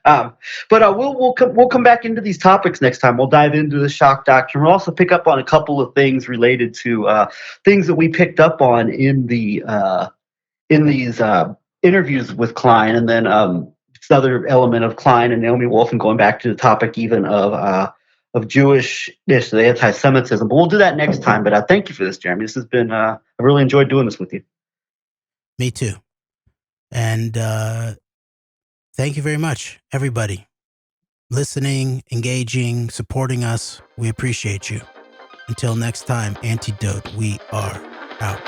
But we'll come back into these topics next time. We'll dive into the shock doctrine. We'll also pick up on a couple of things related to things that we picked up on in these interviews with Klein, and then another element of Klein and Naomi Wolf, and going back to the topic even of Jewishness, the anti-Semitism. But we'll do that next time. But thank you for this, Jeremy. This has been I really enjoyed doing this with you. Me too. And thank you very much, everybody. Listening, engaging, supporting us. We appreciate you. Until next time, AnteDote, we are out.